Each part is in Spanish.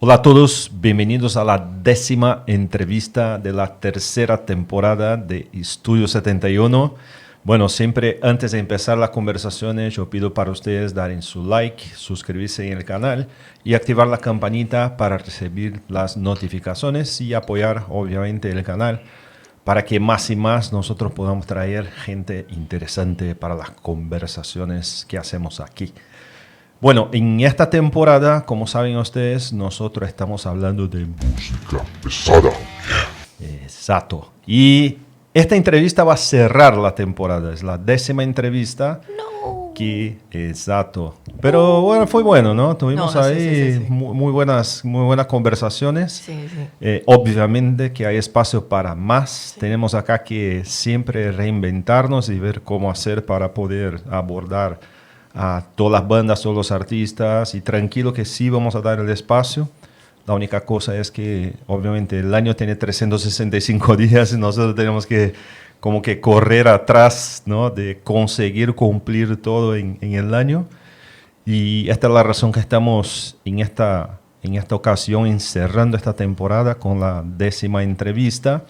Hola a todos, bienvenidos a la 10ª entrevista de la tercera temporada de Estudio 71. Bueno, siempre antes de empezar las conversaciones, yo pido para ustedes dar en su like, suscribirse en el canal y activar la campanita para recibir las notificaciones y apoyar obviamente el canal para que más y más nosotros podamos traer gente interesante para las conversaciones que hacemos aquí. Bueno, en esta temporada, como saben ustedes, nosotros estamos hablando de música pesada. Exacto. Y esta entrevista va a cerrar la temporada. Es la 10ª entrevista. No. Exacto. Pero bueno, fue bueno, ¿no? Tuvimos ahí sí. muy buenas conversaciones. Sí. Obviamente que hay espacio para más. Sí. Tenemos acá que siempre reinventarnos y ver cómo hacer para poder abordar a todas las bandas, todos los artistas, y tranquilo que sí vamos a dar el espacio. La única cosa es que obviamente el año tiene 365 días y nosotros tenemos que como que correr atrás, ¿no? De conseguir cumplir todo en el año. Y esta es la razón que estamos en esta ocasión encerrando esta temporada con la 10ª entrevista.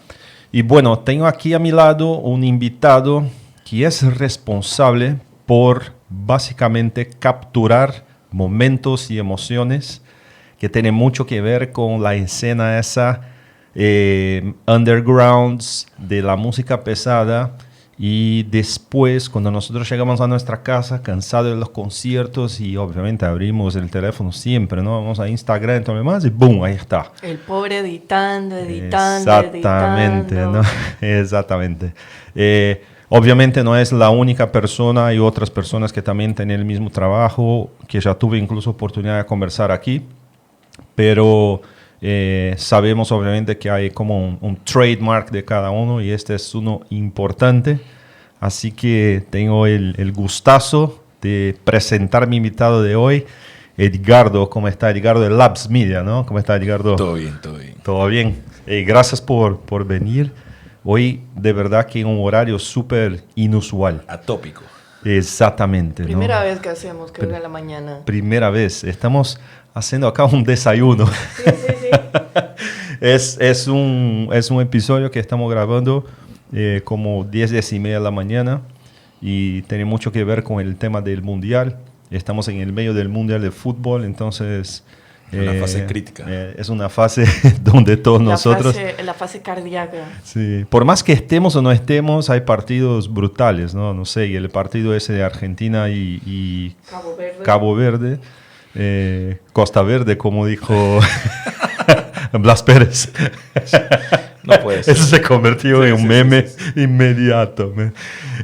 Y bueno, tengo aquí a mi lado un invitado que es responsable por básicamente capturar momentos y emociones que tienen mucho que ver con la escena esa undergrounds de la música pesada. Y después, cuando nosotros llegamos a nuestra casa, cansados de los conciertos, y obviamente abrimos el teléfono siempre, ¿no? Vamos a Instagram y todo lo demás, y ¡boom! Ahí está. El pobre editando. Exactamente, ¿no? Exactamente. Obviamente no es la única persona, hay otras personas que también tienen el mismo trabajo, que ya tuve incluso oportunidad de conversar aquí, pero sabemos obviamente que hay como un trademark de cada uno y este es uno importante, así que tengo el gustazo de presentar a mi invitado de hoy, Edgardo. ¿Cómo está Edgardo de Labs Media, ¿no? ¿Cómo está Edgardo? Todo bien. Todo bien. Gracias por venir. Hoy, de verdad, que en un horario súper inusual. Atópico. Exactamente. Primera vez que hacemos, que venga la mañana. Primera vez. Estamos haciendo acá un desayuno. Sí. es un episodio que estamos grabando como 10 y media de la mañana y tiene mucho que ver con el tema del Mundial. Estamos en el medio del Mundial de Fútbol, entonces... Una fase crítica. Es una fase donde todos nosotros... La fase cardíaca. Sí. Por más que estemos o no estemos, hay partidos brutales, ¿no? No sé, y el partido ese de Argentina y Cabo Verde, Costa Verde, como dijo Blas Pérez. No puede ser. Eso se convirtió en un meme inmediato.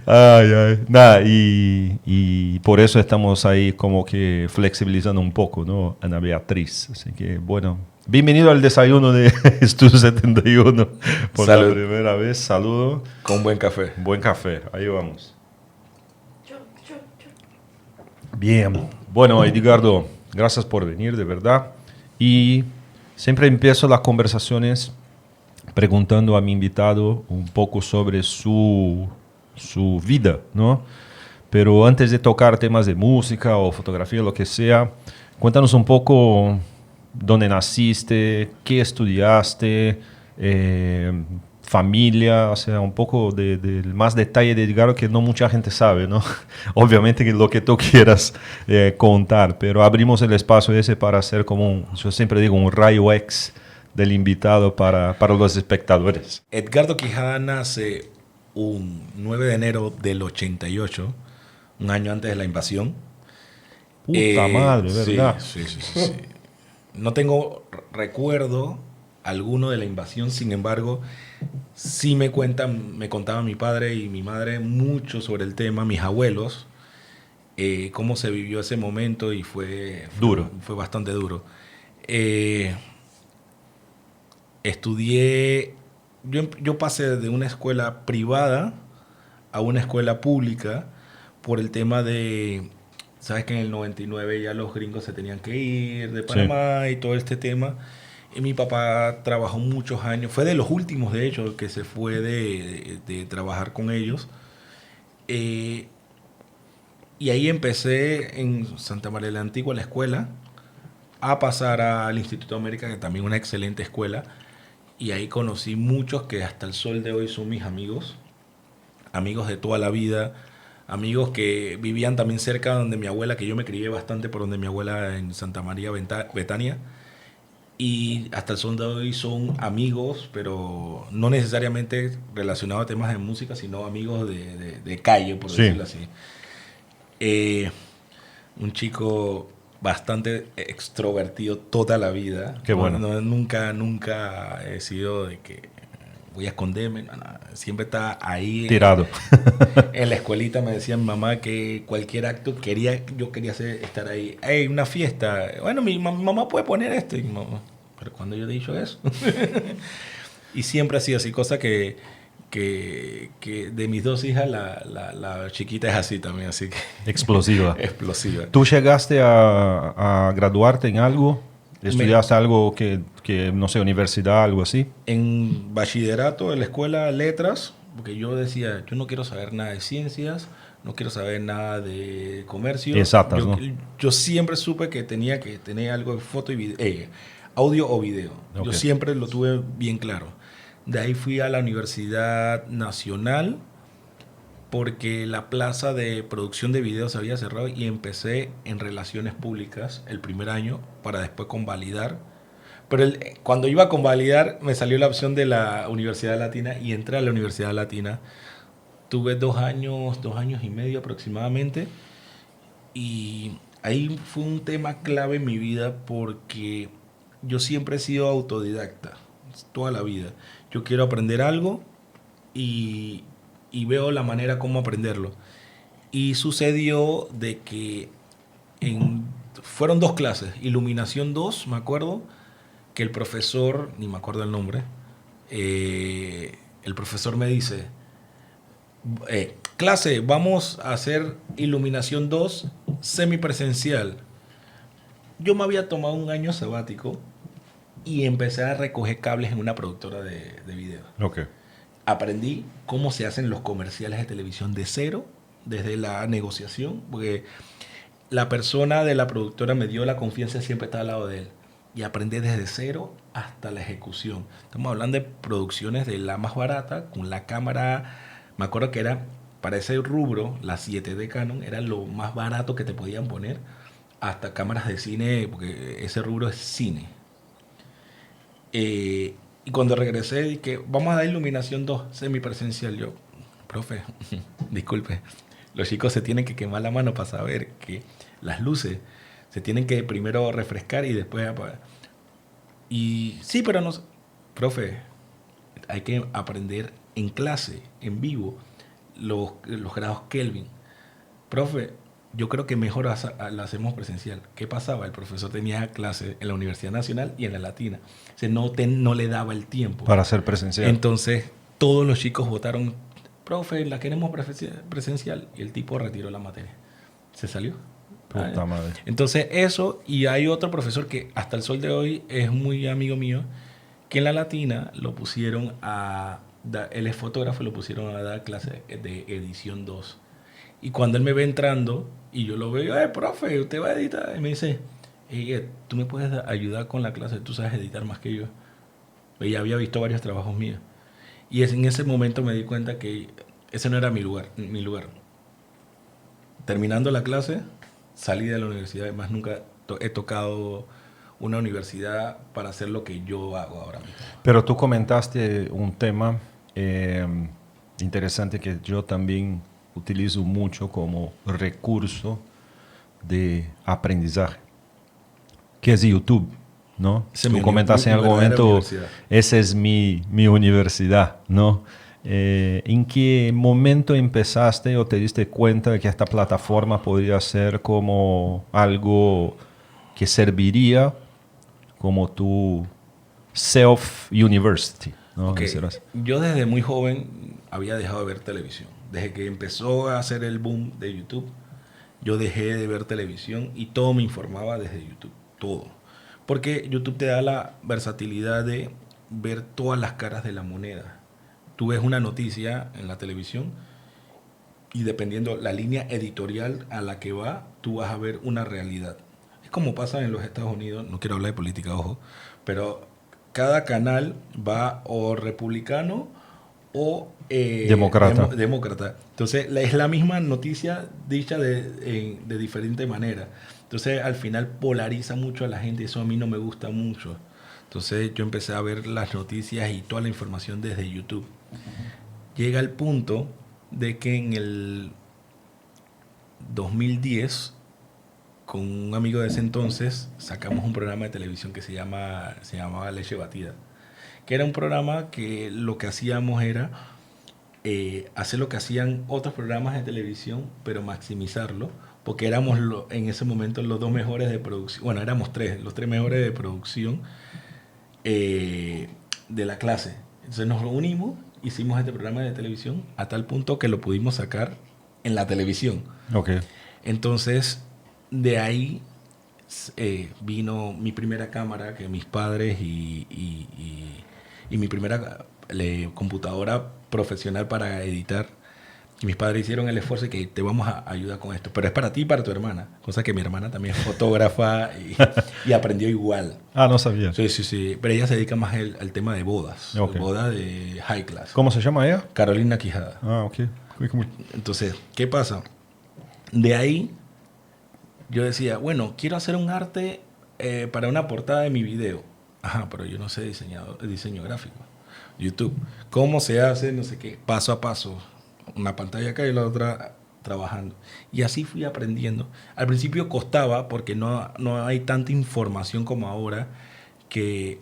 Nada, y por eso estamos ahí como que flexibilizando un poco, ¿no? Ana Beatriz. Así que, bueno, bienvenido al desayuno de Estudio 71. Por Salud. La primera vez, saludo. Con buen café. Buen café, ahí vamos. Bien, bueno, Edgardo, gracias por venir, de verdad. Y siempre empiezo las conversaciones preguntando a mi invitado un poco sobre su vida, ¿no? Pero antes de tocar temas de música o fotografía, lo que sea, cuéntanos un poco dónde naciste, qué estudiaste, familia, o sea, un poco de más detalle de Edgardo que no mucha gente sabe, ¿no? Obviamente que lo que tú quieras contar, pero abrimos el espacio ese para hacer como yo siempre digo, un rayo X del invitado para los espectadores. Edgardo Quijada nace un 9 de enero del 88, un año antes de la invasión. Puta madre, ¿verdad? Sí. No tengo recuerdo alguno de la invasión, sin embargo, sí me contaban mi padre y mi madre mucho sobre el tema, mis abuelos, cómo se vivió ese momento y fue duro. Fue bastante duro. Estudié, yo pasé de una escuela privada a una escuela pública por el tema de, sabes que en el 99 ya los gringos se tenían que ir de Panamá, sí, y todo este tema. Y mi papá trabajó muchos años, fue de los últimos de hecho que se fue de trabajar con ellos. Y ahí empecé en Santa María la Antigua, la escuela. a pasar al Instituto América, que también es una excelente escuela. Y ahí conocí muchos que hasta el sol de hoy son mis amigos, amigos de toda la vida, amigos que vivían también cerca donde mi abuela, que yo me crié bastante por donde mi abuela en Santa María, Betania. Y hasta el sol de hoy son amigos, pero no necesariamente relacionados a temas de música, sino amigos de calle, por Sí. decirlo así. Un chico bastante extrovertido toda la vida. Qué bueno. Nunca he sido de que voy a esconderme. No, siempre está ahí. Tirado. En la escuelita me decían mamá que cualquier acto yo quería estar ahí. Hey, una fiesta. Bueno, mi mamá puede poner esto. Y mamá, pero cuando yo he dicho eso. Y siempre ha sido así, cosa que de mis dos hijas, la chiquita es así también, así que Explosiva. explosiva. ¿Tú llegaste a graduarte en algo? ¿Estudiaste algo no sé, universidad, algo así? En bachillerato, en la escuela, letras, porque yo decía, yo no quiero saber nada de ciencias, no quiero saber nada de comercio. Exactas, ¿no? Yo siempre supe que tenía que tener algo de foto y video, audio o video. Ok. Yo siempre lo tuve bien claro. De ahí fui a la Universidad Nacional porque la plaza de producción de videos había cerrado y empecé en relaciones públicas el primer año para después convalidar. Pero cuando iba a convalidar me salió la opción de la Universidad Latina y entré a la Universidad Latina. Tuve 2 años y medio aproximadamente, y ahí fue un tema clave en mi vida porque yo siempre he sido autodidacta, toda la vida. Yo quiero aprender algo y veo la manera cómo aprenderlo. Y sucedió de que fueron 2 clases, Iluminación 2, me acuerdo, que el profesor, ni me acuerdo el nombre, el profesor me dice, clase, vamos a hacer Iluminación 2 semipresencial. Yo me había tomado un año sabático y empecé a recoger cables en una productora de video. Ok. Aprendí cómo se hacen los comerciales de televisión de cero, desde la negociación, porque la persona de la productora me dio la confianza, siempre estaba al lado de él. Y aprendí desde cero hasta la ejecución. Estamos hablando de producciones de la más barata, con la cámara, me acuerdo que era, para ese rubro, la 7D Canon, era lo más barato que te podían poner, hasta cámaras de cine, porque ese rubro es cine. Y cuando regresé, dije, vamos a dar Iluminación 2 semipresencial. Yo, profe, disculpe, los chicos se tienen que quemar la mano para saber que las luces se tienen que primero refrescar y después apagar. Y sí, pero no, profe, hay que aprender en clase, en vivo, los grados Kelvin. Profe, yo creo que mejor la hacemos presencial. ¿Qué pasaba? El profesor tenía clase en la Universidad Nacional y en la Latina. O sea, no le daba el tiempo. Para ser presencial. Entonces, todos los chicos votaron, profe, la queremos presencial. Y el tipo retiró la materia. Se salió. Puta madre. Entonces, eso, y hay otro profesor que hasta el sol de hoy es muy amigo mío, que en la Latina lo pusieron él es fotógrafo, lo pusieron a dar clase de edición 2. Y cuando él me ve entrando y yo lo veo, profe, usted va a editar. Y me dice, tú me puedes ayudar con la clase, tú sabes editar más que yo. Y ya había visto varios trabajos míos. Y en ese momento me di cuenta que ese no era mi lugar. Terminando la clase, salí de la universidad. Además, nunca he tocado una universidad para hacer lo que yo hago ahora mismo. Pero tú comentaste un tema interesante que yo también utilizo mucho como recurso de aprendizaje, que es YouTube, ¿no? Tú comentaste en algún momento, esa es mi universidad, ¿no? ¿En qué momento empezaste o te diste cuenta de que esta plataforma podría ser como algo que serviría como tu self-university, ¿no? Okay. Yo desde muy joven había dejado de ver televisión. Desde que empezó a hacer el boom de YouTube, yo dejé de ver televisión y todo me informaba desde YouTube, todo. Porque YouTube te da la versatilidad de ver todas las caras de la moneda. Tú ves una noticia en la televisión y dependiendo la línea editorial a la que va, tú vas a ver una realidad. Es como pasa en los Estados Unidos, no quiero hablar de política, ojo, pero cada canal va o republicano o Demócrata. demócrata. Entonces es la misma noticia dicha de diferente manera. Entonces al final polariza mucho a la gente y eso a mí no me gusta mucho. Entonces yo empecé a ver las noticias y toda la información desde YouTube. Llega el punto de que en el 2010, con un amigo de ese entonces, sacamos un programa de televisión que se llamaba Leche Batida, que era un programa que lo que hacíamos era hacer lo que hacían otros programas de televisión, pero maximizarlo, porque éramos en ese momento los dos mejores de producción, bueno, éramos los tres mejores de producción de la clase. Entonces nos reunimos, hicimos este programa de televisión a tal punto que lo pudimos sacar en la televisión. Okay. Entonces, de ahí vino mi primera cámara, que mis padres y mi primera computadora profesional para editar. Y mis padres hicieron el esfuerzo de que te vamos a ayudar con esto. Pero es para ti y para tu hermana. Cosa que mi hermana también es fotógrafa y aprendió igual. Ah, no sabía. Sí, sí, sí. Pero ella se dedica más al tema de bodas. Okay. Bodas de high class. ¿Cómo se llama ella? Carolina Quijada. Ah, ok. Entonces, ¿qué pasa? De ahí yo decía, bueno, quiero hacer un arte para una portada de mi video. Ajá, pero yo no sé diseño gráfico. YouTube. ¿Cómo se hace? No sé qué. Paso a paso. Una pantalla acá y la otra trabajando. Y así fui aprendiendo. Al principio costaba porque no hay tanta información como ahora que,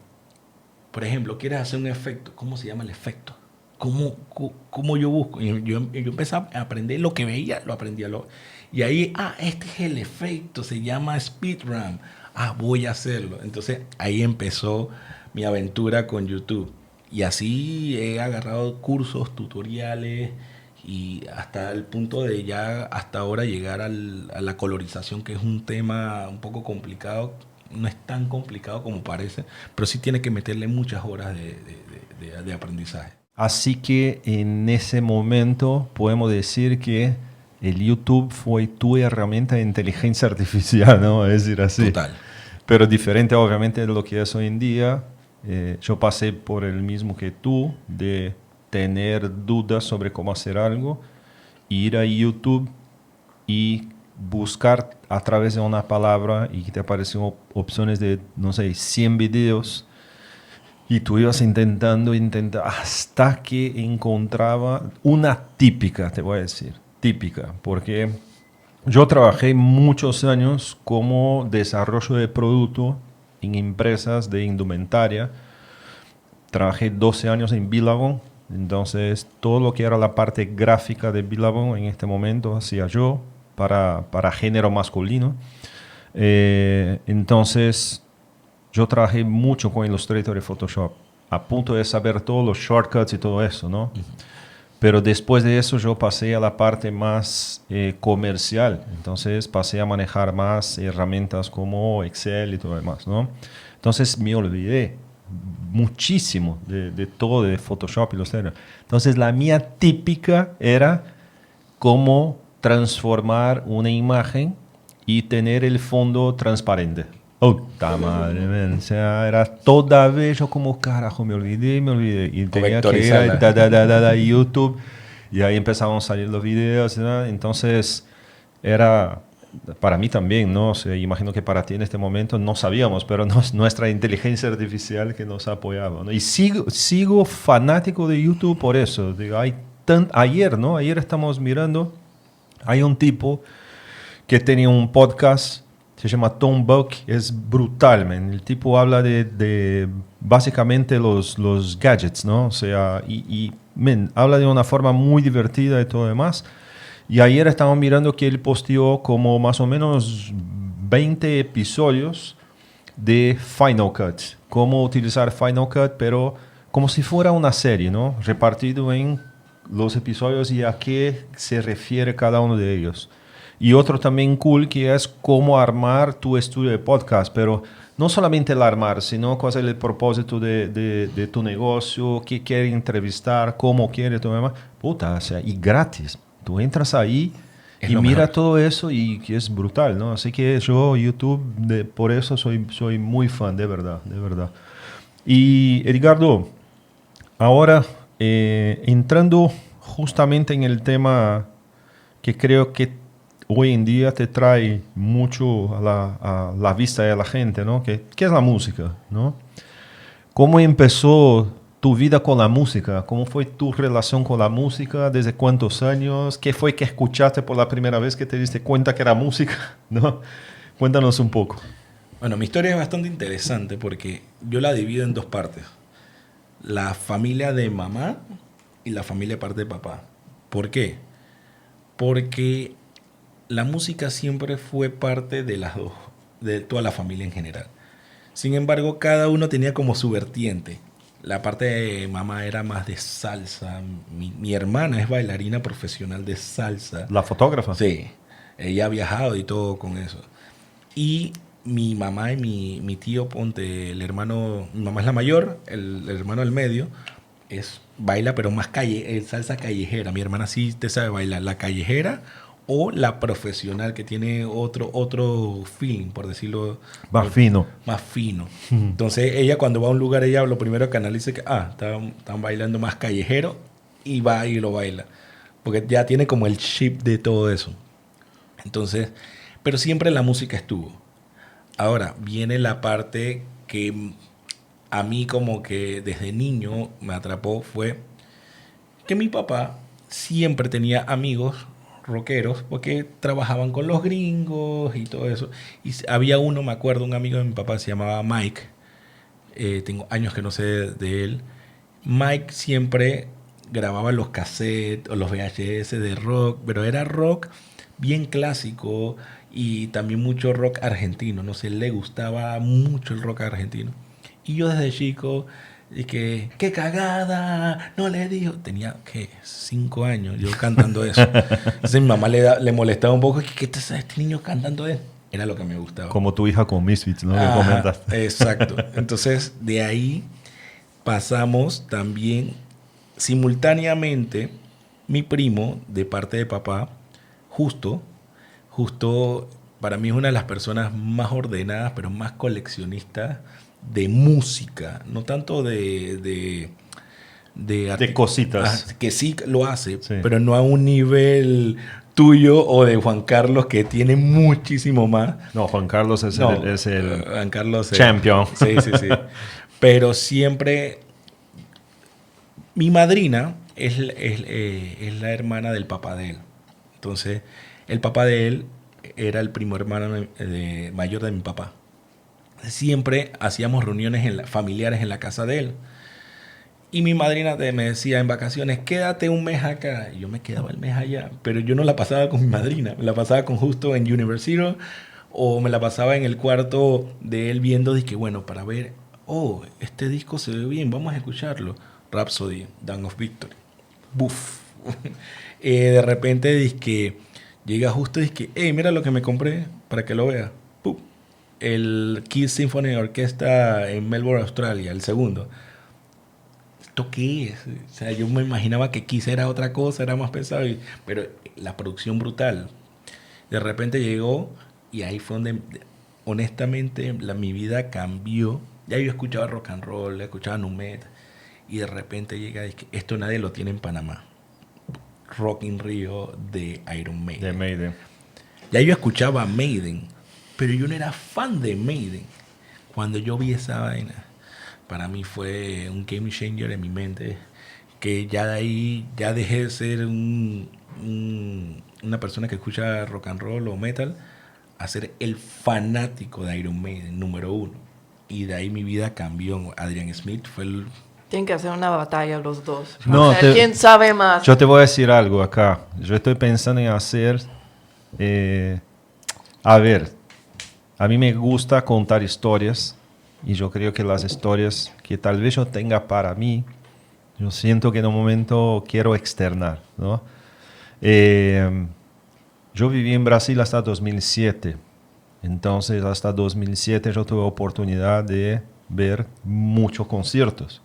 por ejemplo, quieres hacer un efecto. ¿Cómo se llama el efecto? ¿Cómo yo busco? Y yo empecé a aprender lo que veía, lo aprendía. Y ahí, este es el efecto, se llama SpeedRAM. Voy a hacerlo. Entonces ahí empezó mi aventura con YouTube. Y así he agarrado cursos, tutoriales y hasta el punto de ya hasta ahora llegar a la colorización, que es un tema un poco complicado. No es tan complicado como parece, pero sí tiene que meterle muchas horas de aprendizaje. Así que en ese momento podemos decir que el YouTube fue tu herramienta de inteligencia artificial, ¿no? Es decir, así. Total. Pero diferente obviamente de lo que es hoy en día. Yo pasé por el mismo que tú, de tener dudas sobre cómo hacer algo, ir a YouTube y buscar a través de una palabra y que te aparecen opciones de, no sé, 100 videos y tú ibas intentando hasta que encontraba una típica, te voy a decir, típica, porque yo trabajé muchos años como desarrollo de producto en empresas de indumentaria. Trabajé 12 años en Billabong, entonces todo lo que era la parte gráfica de Billabong en este momento hacía yo para género masculino. Entonces yo trabajé mucho con Illustrator y Photoshop, a punto de saber todos los shortcuts y todo eso, ¿no? Uh-huh. Pero después de eso yo pasé a la parte más comercial. Entonces pasé a manejar más herramientas como Excel y todo lo demás, ¿no? Entonces me olvidé muchísimo de todo, de Photoshop y los temas. Entonces la mía típica era cómo transformar una imagen y tener el fondo transparente. ¡Puta madre! Man. O sea, era toda vez yo como, carajo, me olvidé. Y tenía que ir a YouTube y ahí empezaban a salir los videos, ¿no? Entonces, era para mí también, ¿no? O sea, imagino que para ti en este momento no sabíamos, pero nuestra inteligencia artificial que nos apoyaba, ¿no? Y sigo fanático de YouTube por eso. Digo, ayer estamos mirando, hay un tipo que tenía un podcast, se llama Tom Buck, es brutal, man. El tipo habla de básicamente los gadgets, ¿no? O sea, habla de una forma muy divertida y todo lo demás. Y ayer estábamos mirando que él posteó como más o menos 20 episodios de Final Cut. Cómo utilizar Final Cut, pero como si fuera una serie, ¿no? Repartido en los episodios y a qué se refiere cada uno de ellos. Y otro también cool que es cómo armar tu estudio de podcast, pero no solamente el armar, sino cuál es el propósito de tu negocio, qué quiere entrevistar, cómo quiere, todo demás. Puta, o sea, y gratis. Tú entras ahí Es y lo mira mejor. todo eso y que es brutal, ¿no? Así que yo YouTube, por eso soy muy fan, de verdad, de verdad. Y Edgardo, ahora entrando justamente en el tema que creo que hoy en día te trae mucho a la vista de la gente, ¿no? Que es la música, ¿no? ¿Cómo empezó tu vida con la música? ¿Cómo fue tu relación con la música? ¿Desde cuántos años? ¿Qué fue que escuchaste por la primera vez que te diste cuenta que era música? ¿No? Cuéntanos un poco. Bueno, mi historia es bastante interesante porque yo la divido en dos partes. La familia de mamá y la familia parte de papá. ¿Por qué? Porque la música siempre fue parte de las dos, de toda la familia en general. Sin embargo, cada uno tenía como su vertiente. La parte de mamá era más de salsa. Mi hermana es bailarina profesional de salsa. ¿La fotógrafa? Sí, ella ha viajado y todo con eso. Y mi mamá y mi tío, ponte, el hermano, mi mamá es la mayor, el hermano del medio, baila pero más salsa callejera. Mi hermana sí te sabe bailar la callejera o la profesional que tiene otro feeling, por decirlo. Más fino. Más fino. Entonces ella cuando va a un lugar, ella lo primero que analiza es que, están bailando más callejero y va y lo baila. Porque ya tiene como el chip de todo eso. Entonces, pero siempre la música estuvo. Ahora, viene la parte que a mí como que desde niño me atrapó, fue que mi papá siempre tenía amigos rockeros porque trabajaban con los gringos y todo eso. Y había uno, me acuerdo, un amigo de mi papá se llamaba Mike. Tengo años que no sé de él. Mike siempre grababa los cassettes o los VHS de rock, pero era rock bien clásico y también mucho rock argentino. No sé, le gustaba mucho el rock argentino. Y yo desde chico dije, ¡qué cagada! No le digo. Tenía, ¿qué? 5 años yo cantando eso. Entonces mi mamá le molestaba un poco. ¿Qué te sabe este niño cantando eso? Era lo que me gustaba. Como tu hija con Misfits, ¿no? Que Ajá, comentas. exacto. Entonces, de ahí pasamos también simultáneamente mi primo, de parte de papá, justo, para mí es una de las personas más ordenadas, pero más coleccionistas de música, no tanto de cositas. que sí lo hace, Sí. pero no a un nivel tuyo o de Juan Carlos, que tiene muchísimo más. No, Juan Carlos es No, el Juan Carlos champion. Sí, sí, sí. Pero siempre mi madrina es la hermana del papá de él. Entonces, el papá de él era el primo hermano mayor de mi papá. Siempre hacíamos reuniones familiares en la casa de él. Y mi madrina me decía en vacaciones, quédate un mes acá. Y yo me quedaba el mes allá. Pero yo no la pasaba con mi madrina. Me la pasaba con justo en Universal o me la pasaba en el cuarto de él viendo, dije, bueno, para ver, este disco se ve bien, vamos a escucharlo. Rhapsody, Dawn of Victory. Buf. De repente dije, llega justo y dije, hey, mira lo que me compré para que lo vea. Puf. El Kiss Symphony Orchestra en Melbourne, Australia, el segundo. ¿Esto qué es? O sea, yo me imaginaba que Kiss era otra cosa, era más pesado, pero la producción brutal. De repente llegó y ahí fue donde, honestamente, mi vida cambió. Ya yo escuchaba rock and roll, escuchaba nu metal, y de repente llega y que esto nadie lo tiene en Panamá. Rock in Rio de Iron Maiden. De Maiden. Ya yo escuchaba Maiden, pero yo no era fan de Maiden. Cuando yo vi esa vaina, para mí fue un game changer en mi mente, que ya de ahí ya dejé de ser una persona que escucha rock and roll o metal a ser el fanático de Iron Maiden, número 1. Y de ahí mi vida cambió. Adrian Smith fue el... Tienen que hacer una batalla los dos. No, o sea, ¿quién sabe más? Yo te voy a decir algo acá. Yo estoy pensando en hacer... a ver, a mí me gusta contar historias y yo creo que las historias que tal vez yo tenga para mí, yo siento que en un momento quiero externar, ¿no? Yo viví en Brasil hasta 2007. Entonces, hasta 2007 yo tuve oportunidad de ver muchos conciertos.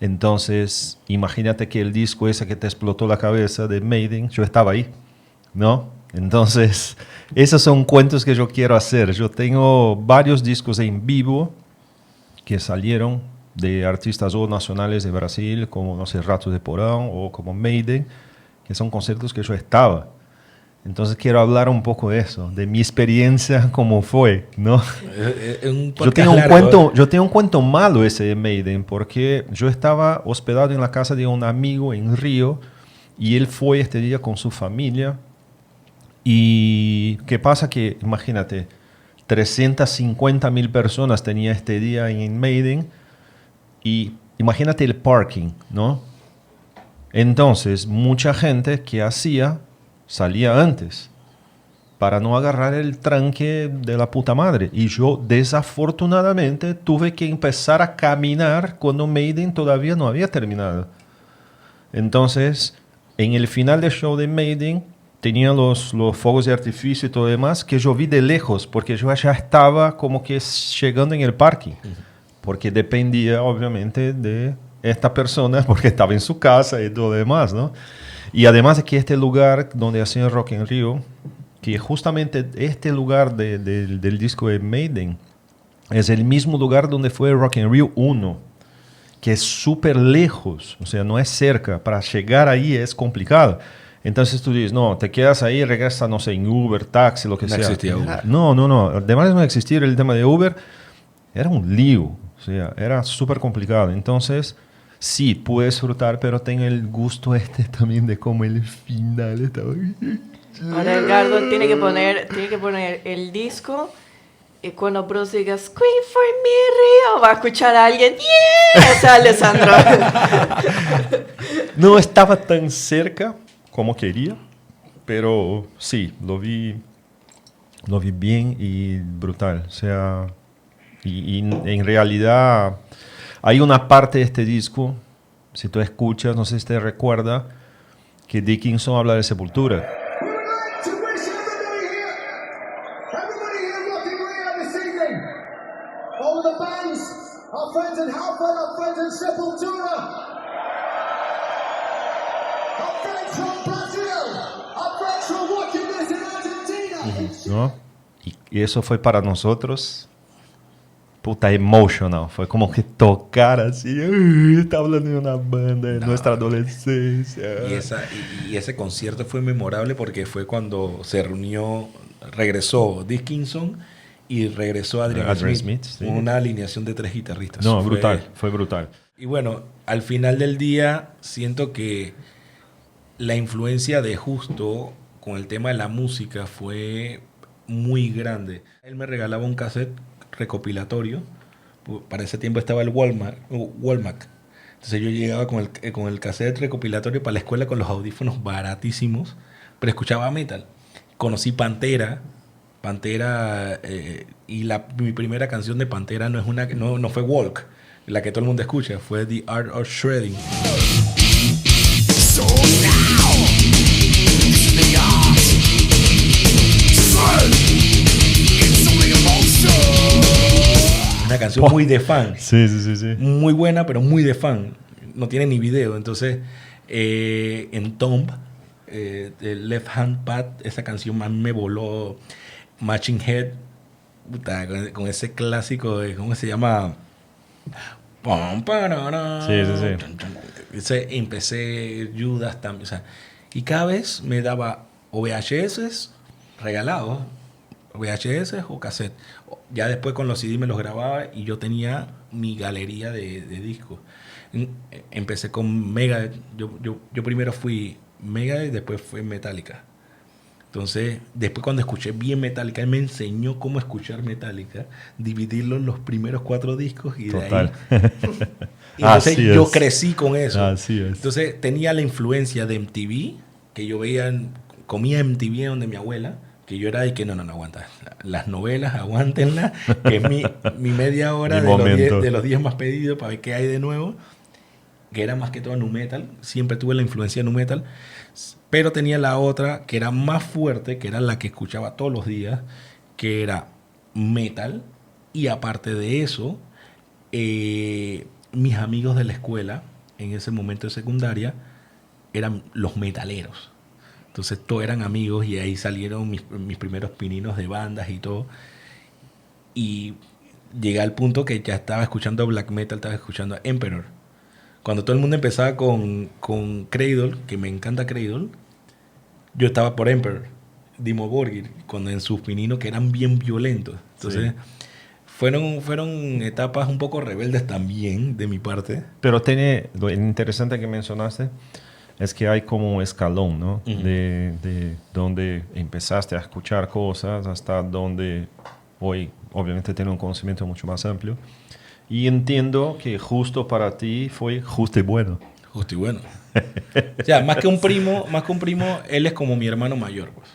Entonces, imagínate que el disco ese que te explotó la cabeza de Maiden, yo estaba ahí, ¿no? Entonces, esos son cuentos que yo quiero hacer. Yo tengo varios discos en vivo que salieron de artistas o nacionales de Brasil, como, no sé, Ratos de Porão o como Maiden, que son conciertos que yo estaba. Entonces quiero hablar un poco de eso, de mi experiencia, cómo fue, ¿no? Yo tengo un cuento malo ese de Maiden, porque yo estaba hospedado en la casa de un amigo en Río, y él fue este día con su familia. Y qué pasa que, imagínate, 350.000 personas tenía este día en Maiden, y imagínate el parking, ¿no? Entonces, mucha gente que hacía salía antes para no agarrar el tranque de la puta madre. Y yo, desafortunadamente, tuve que empezar a caminar cuando Maiden todavía no había terminado. Entonces, en el final del show de Maiden, tenía los fuegos de artificio y todo demás, que yo vi de lejos, porque yo ya estaba como que llegando en el parque. Porque dependía, obviamente, de esta persona, porque estaba en su casa y todo demás, ¿no? Y además de que este lugar donde hacían Rock in Rio, que justamente este lugar del disco de Maiden, es el mismo lugar donde fue Rock in Rio 1, que es súper lejos, o sea, no es cerca. Para llegar ahí es complicado. Entonces tú dices, no, te quedas ahí, regresas, no sé, en Uber, taxi, lo que sea. No existía Uber. No. Además de no existir el tema de Uber, era un lío, o sea, era súper complicado. Entonces, sí, pude disfrutar, pero tengo el gusto también de cómo el final estaba... Ahora Edgardo tiene que poner el disco, y cuando Bruce diga Scream for me, Río, va a escuchar a alguien, ¡yeah! O sea, Alessandro. No estaba tan cerca como quería, pero sí, lo vi bien y brutal. O sea, y en realidad hay una parte de este disco, si tú escuchas, no sé si te recuerda, que Dickinson habla de Sepultura. ¿No? Y eso fue para nosotros puta emotional, fue como que tocar así, está hablando de una banda de nuestra adolescencia. Y ese concierto fue memorable porque fue cuando regresó Dickinson y regresó Adrian Smith, sí. Una alineación de 3 guitarristas. No, fue brutal. Y bueno, al final del día siento que la influencia de Justo con el tema de la música fue muy grande. Él me regalaba un cassette recopilatorio. Para ese tiempo estaba el Walmart. Entonces yo llegaba con el cassette recopilatorio para la escuela con los audífonos baratísimos, pero escuchaba metal. Conocí Pantera, y mi primera canción de Pantera no fue Walk, la que todo el mundo escucha, fue The Art of Shredding. So now, it's the art. It's only emotion. Una canción muy de fan. Sí. Muy buena, pero muy de fan. No tiene ni video. Entonces, en Tomb, Left Hand Pad, esa canción más me voló. Matching Head, puta, con ese clásico de, ¿cómo se llama? Sí. Empecé Judas también, o sea, y cada vez me daba o VHS regalados, VHS o cassette. Ya después con los CD me los grababa y yo tenía mi galería de discos. Empecé con Megadeth. Yo primero fui Megadeth, después fue Metallica. Entonces, después cuando escuché bien Metallica, él me enseñó cómo escuchar Metallica, dividirlo en los primeros 4 discos y total. De ahí. Y entonces yo crecí con eso. Así es. Entonces tenía la influencia de MTV, que yo comía MTV donde mi abuela, que yo era de que no aguanta. Las novelas, aguántenlas, que es mi media hora de los 10 más pedidos para ver qué hay de nuevo, que era más que todo nu metal. Siempre tuve la influencia de nu metal. Pero tenía la otra que era más fuerte, que era la que escuchaba todos los días, que era metal. Y aparte de eso, mis amigos de la escuela, en ese momento de secundaria, eran los metaleros. Entonces todos eran amigos y ahí salieron mis primeros pininos de bandas y todo. Y llegué al punto que ya estaba escuchando black metal, estaba escuchando Emperor. Cuando todo el mundo empezaba con Cradle, que me encanta Cradle, yo estaba por Emperor, Dimmu Borgir, cuando en sus pininos que eran bien violentos. Entonces, fueron etapas un poco rebeldes también de mi parte. Pero lo interesante que mencionaste es que hay como un escalón, ¿no? Uh-huh. De donde empezaste a escuchar cosas hasta donde hoy, obviamente, tienes un conocimiento mucho más amplio. Y entiendo que justo para ti fue justo y bueno. Justo y bueno. O sea, más que un primo, él es como mi hermano mayor, pues.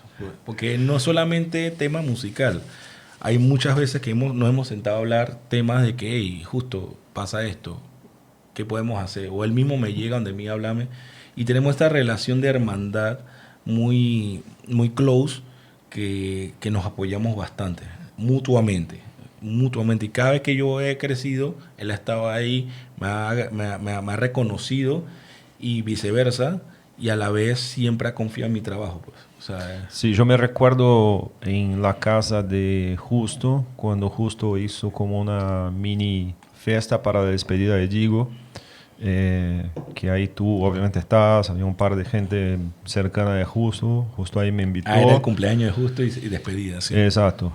Porque no solamente tema musical. Hay muchas veces que nos hemos sentado a hablar temas de que, hey, justo pasa esto, ¿qué podemos hacer? O él mismo me llega donde mí a hablarme. Y tenemos esta relación de hermandad muy, muy close que nos apoyamos bastante, mutuamente. Y cada vez que yo he crecido, él ha estado ahí, me ha reconocido y viceversa, y a la vez siempre ha confiado en mi trabajo, pues. O sea, sí, yo me recuerdo en la casa de Justo, cuando Justo hizo como una mini fiesta para la despedida de Gigo, que ahí tú obviamente estabas, había un par de gente cercana de Justo ahí me invitó. Era el cumpleaños de Justo y despedida, sí. Exacto.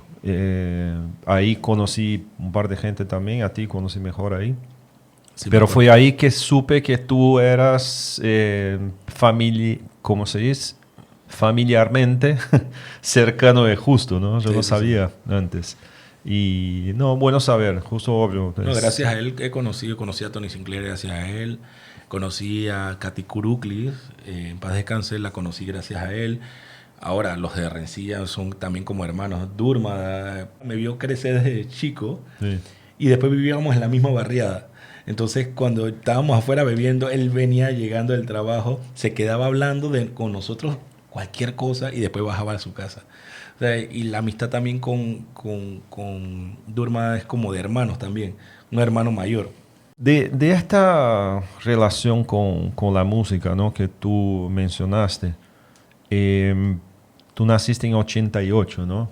Ahí conocí un par de gente también, a ti conocí mejor ahí. Sí, pero fue ahí que supe que tú eras ¿cómo se dice? Familiarmente cercano de Justo, ¿no? Yo no sabía antes. Y no, bueno saber, Justo obvio. No, gracias a él conocí a Tony Sinclair, gracias a él. Conocí a Katy Kuruklis, en paz descanse, la conocí gracias a él. Ahora, los de Rencilla son también como hermanos. Durma me vio crecer desde chico, sí. Y después vivíamos en la misma barriada. Entonces, cuando estábamos afuera bebiendo, él venía llegando del trabajo, se quedaba hablando con nosotros cualquier cosa y después bajaba a su casa. O sea, y la amistad también con Durma es como de hermanos también, un hermano mayor. De esta relación con la música, ¿no? Que tú mencionaste, tú naciste en 88, ¿no?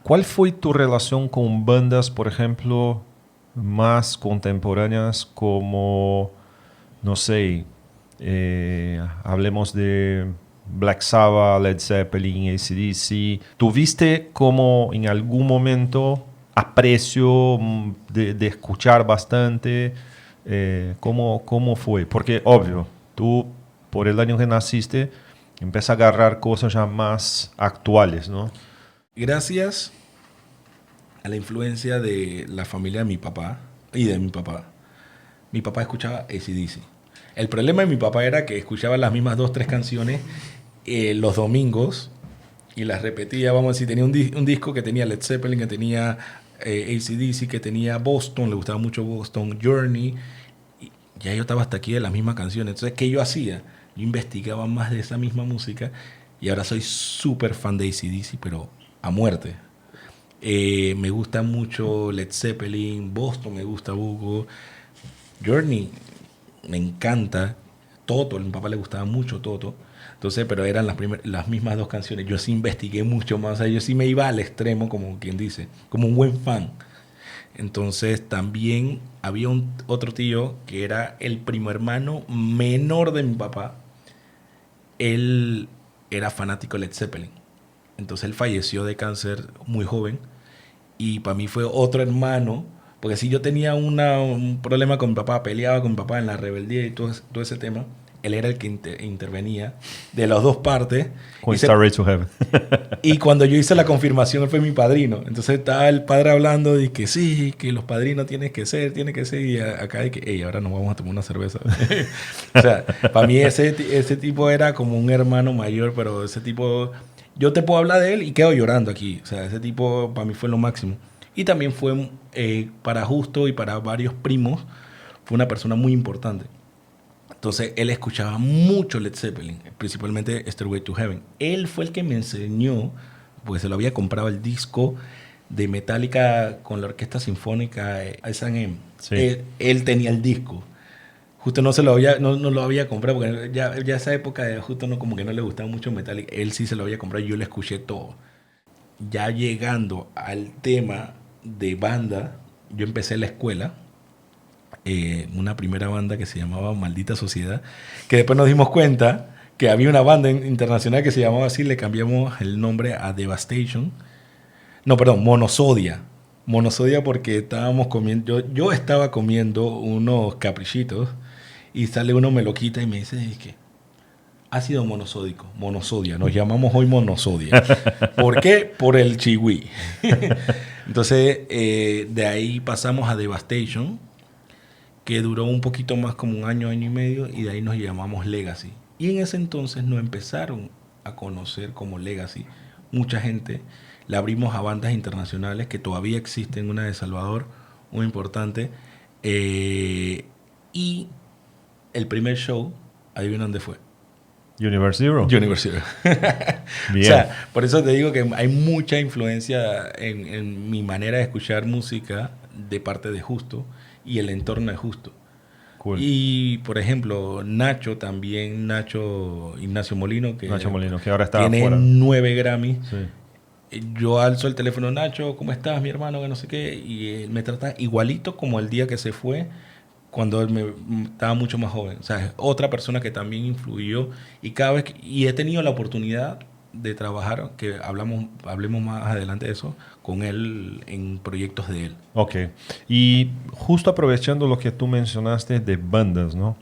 ¿Cuál fue tu relación con bandas, por ejemplo, más contemporáneas como, no sé, hablemos de Black Sabbath, Led Zeppelin, AC/DC? ¿Tuviste como en algún momento aprecio de escuchar bastante? ¿Cómo fue? Porque, obvio, tú por el año que naciste empiezas a agarrar cosas ya más actuales, ¿no? Gracias a la influencia de la familia de mi papá y de mi papá. Mi papá escuchaba AC/DC. El problema de mi papá era que escuchaba las mismas 2-3 canciones los domingos y las repetía. Vamos a decir, tenía un disco que tenía Led Zeppelin, que tenía AC/DC, que tenía Boston, le gustaba mucho Boston, Journey. Y ya yo estaba hasta aquí de las mismas canciones. Entonces, ¿qué yo hacía? Yo investigaba más de esa misma música y ahora soy súper fan de AC/DC, pero a muerte. Me gusta mucho Led Zeppelin, Boston me gusta Hugo, Journey me encanta, Toto, a mi papá le gustaba mucho Toto, entonces, pero eran las mismas 2 canciones. Yo sí investigué mucho más, o sea, yo sí me iba al extremo, como quien dice, como un buen fan. Entonces también había otro tío que era el primo hermano menor de mi papá. Él era fanático de Led Zeppelin. Entonces él falleció de cáncer muy joven y para mí fue otro hermano, porque si yo tenía un problema con mi papá, peleaba con mi papá en la rebeldía y todo ese tema, él era el que intervenía de las 2 partes. Con Starway to Heaven. Y cuando yo hice la confirmación, él fue mi padrino. Entonces estaba el padre hablando de que sí, que los padrinos tiene que ser, y acá de que, hey, ahora nos vamos a tomar una cerveza. O sea, para mí ese tipo era como un hermano mayor, pero ese tipo, yo te puedo hablar de él y quedo llorando aquí. O sea, ese tipo para mí fue lo máximo. Y también fue, para Justo y para varios primos, fue una persona muy importante. Entonces, él escuchaba mucho Led Zeppelin, principalmente Stairway to Heaven. Él fue el que me enseñó, pues se lo había comprado el disco de Metallica con la Orquesta Sinfónica S&M. Sí. Él tenía el disco. Justo no lo había comprado porque ya esa época justo no, como que no le gustaba mucho Metallica. Él sí se lo había comprado y yo le escuché todo. Ya llegando al tema de banda, yo empecé la escuela, una primera banda que se llamaba Maldita Sociedad, que después nos dimos cuenta que había una banda internacional que se llamaba así, le cambiamos el nombre a Devastation. No, perdón, Monosodia. Monosodia porque estábamos comiendo, yo estaba comiendo unos caprichitos y sale uno me lo quita y me dice, es que ácido monosódico, monosodia, nos llamamos hoy monosodia. ¿Por qué? Por el chihui. Entonces, de ahí pasamos a Devastation, que duró un poquito más, como un año, año y medio, y de ahí nos llamamos Legacy. Y en ese entonces nos empezaron a conocer como Legacy. Mucha gente, le abrimos a bandas internacionales que todavía existen, una de Salvador, muy importante. Y el primer show, adivina dónde fue. Universe Zero. Universe Zero. Bien. O sea, por eso te digo que hay mucha influencia en mi manera de escuchar música de parte de Justo y el entorno de Justo. Cool. Y, por ejemplo, Nacho también, Ignacio Molino, que ahora está tiene afuera. 9 Grammys. Sí. Yo alzo el teléfono, Nacho, ¿cómo estás, mi hermano? Que no sé qué. Y él me trata igualito como el día que se fue, cuando él estaba mucho más joven. O sea, es otra persona que también influyó. Y cada vez y he tenido la oportunidad de trabajar, que hablemos más adelante de eso, con él en proyectos de él. Ok. Y justo aprovechando lo que tú mencionaste de bandas, ¿no?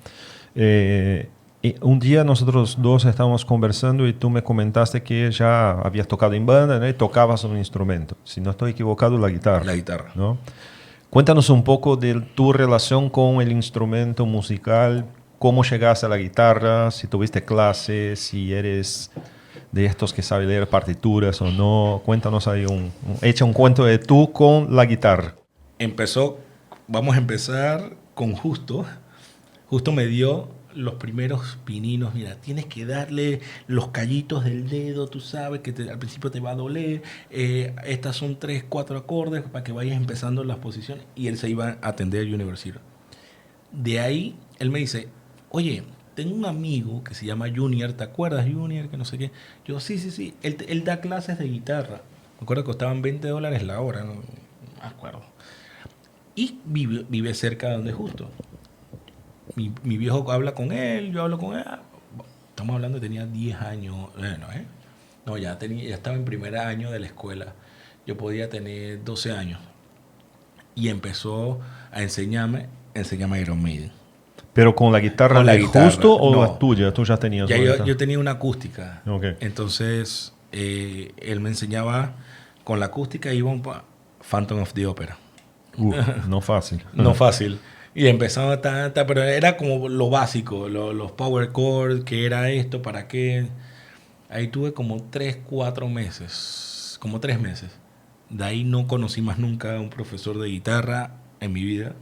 Un día nosotros dos estábamos conversando y tú me comentaste que ya habías tocado en banda, ¿no? Y tocabas un instrumento. Si no estoy equivocado, la guitarra. La guitarra. ¿No? Cuéntanos un poco de tu relación con el instrumento musical, cómo llegaste a la guitarra, si tuviste clases, si eres de estos que sabe leer partituras o no. Cuéntanos ahí echa un cuento de tú con la guitarra. Vamos a empezar con Justo. Justo me dio los primeros pininos. Mira, tienes que darle los callitos del dedo, tú sabes que al principio te va a doler. Estas son 3, 4 acordes para que vayas empezando las posiciones. Y él se iba a atender a Universe Zero. De ahí, él me dice, oye, tengo un amigo que se llama Junior, ¿te acuerdas, Junior? Que no sé qué. Yo, sí. Él da clases de guitarra. Me acuerdo que costaban $20 la hora, no me acuerdo. Y vive cerca de donde Justo. Mi viejo habla con él, yo hablo con él. Estamos hablando de tenía 10 años. No, ya estaba en primer año de la escuela. Yo podía tener 12 años. Y empezó a enseñarme Iron Maiden. ¿Pero con la guitarra Con la de guitarra, Justo o no. la tuya? Tú ya tenías Yo tenía una acústica. Okay. Entonces, él me enseñaba con la acústica, íbamos para Phantom of the Opera. No fácil. No fácil. Y empezaba pero era como lo básico, los power chords, qué era esto, para qué. Ahí tuve como 3 meses. De ahí no conocí más nunca a un profesor de guitarra en mi vida.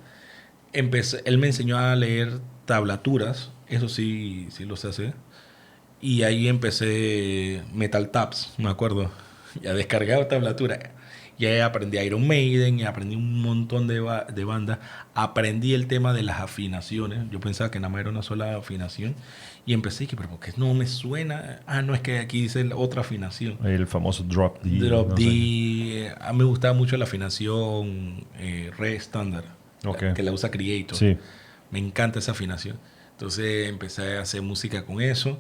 Él me enseñó a leer tablaturas, eso sí lo sé hacer. Y ahí empecé Metal Tabs, me acuerdo. Ya descargaba tablatura. Y ahí aprendí Iron Maiden y aprendí un montón de bandas. Aprendí el tema de las afinaciones. Yo pensaba que nada más era una sola afinación. Y empecé y dije, pero ¿por qué no me suena? No, es que aquí dice otra afinación. El famoso drop D. Drop D. A mí me gustaba mucho la afinación re estándar. Okay. Que la usa Creator. Sí. Me encanta esa afinación. Entonces empecé a hacer música con eso.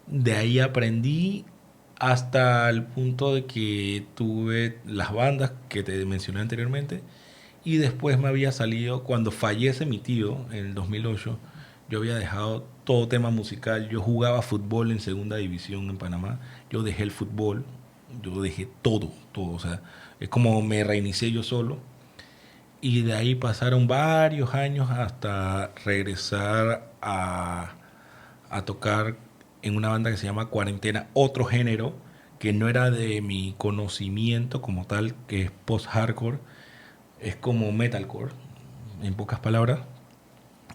De ahí aprendí hasta el punto de que tuve las bandas que te mencioné anteriormente. Y después me había salido, cuando fallece mi tío en el 2008, yo había dejado todo tema musical. Yo jugaba fútbol en segunda división en Panamá. Yo dejé el fútbol. Yo dejé todo. O sea, es como me reinicié yo solo. Y de ahí pasaron varios años hasta regresar a tocar en una banda que se llama Cuarentena, otro género que no era de mi conocimiento como tal, que es post-hardcore, es como metalcore, en pocas palabras,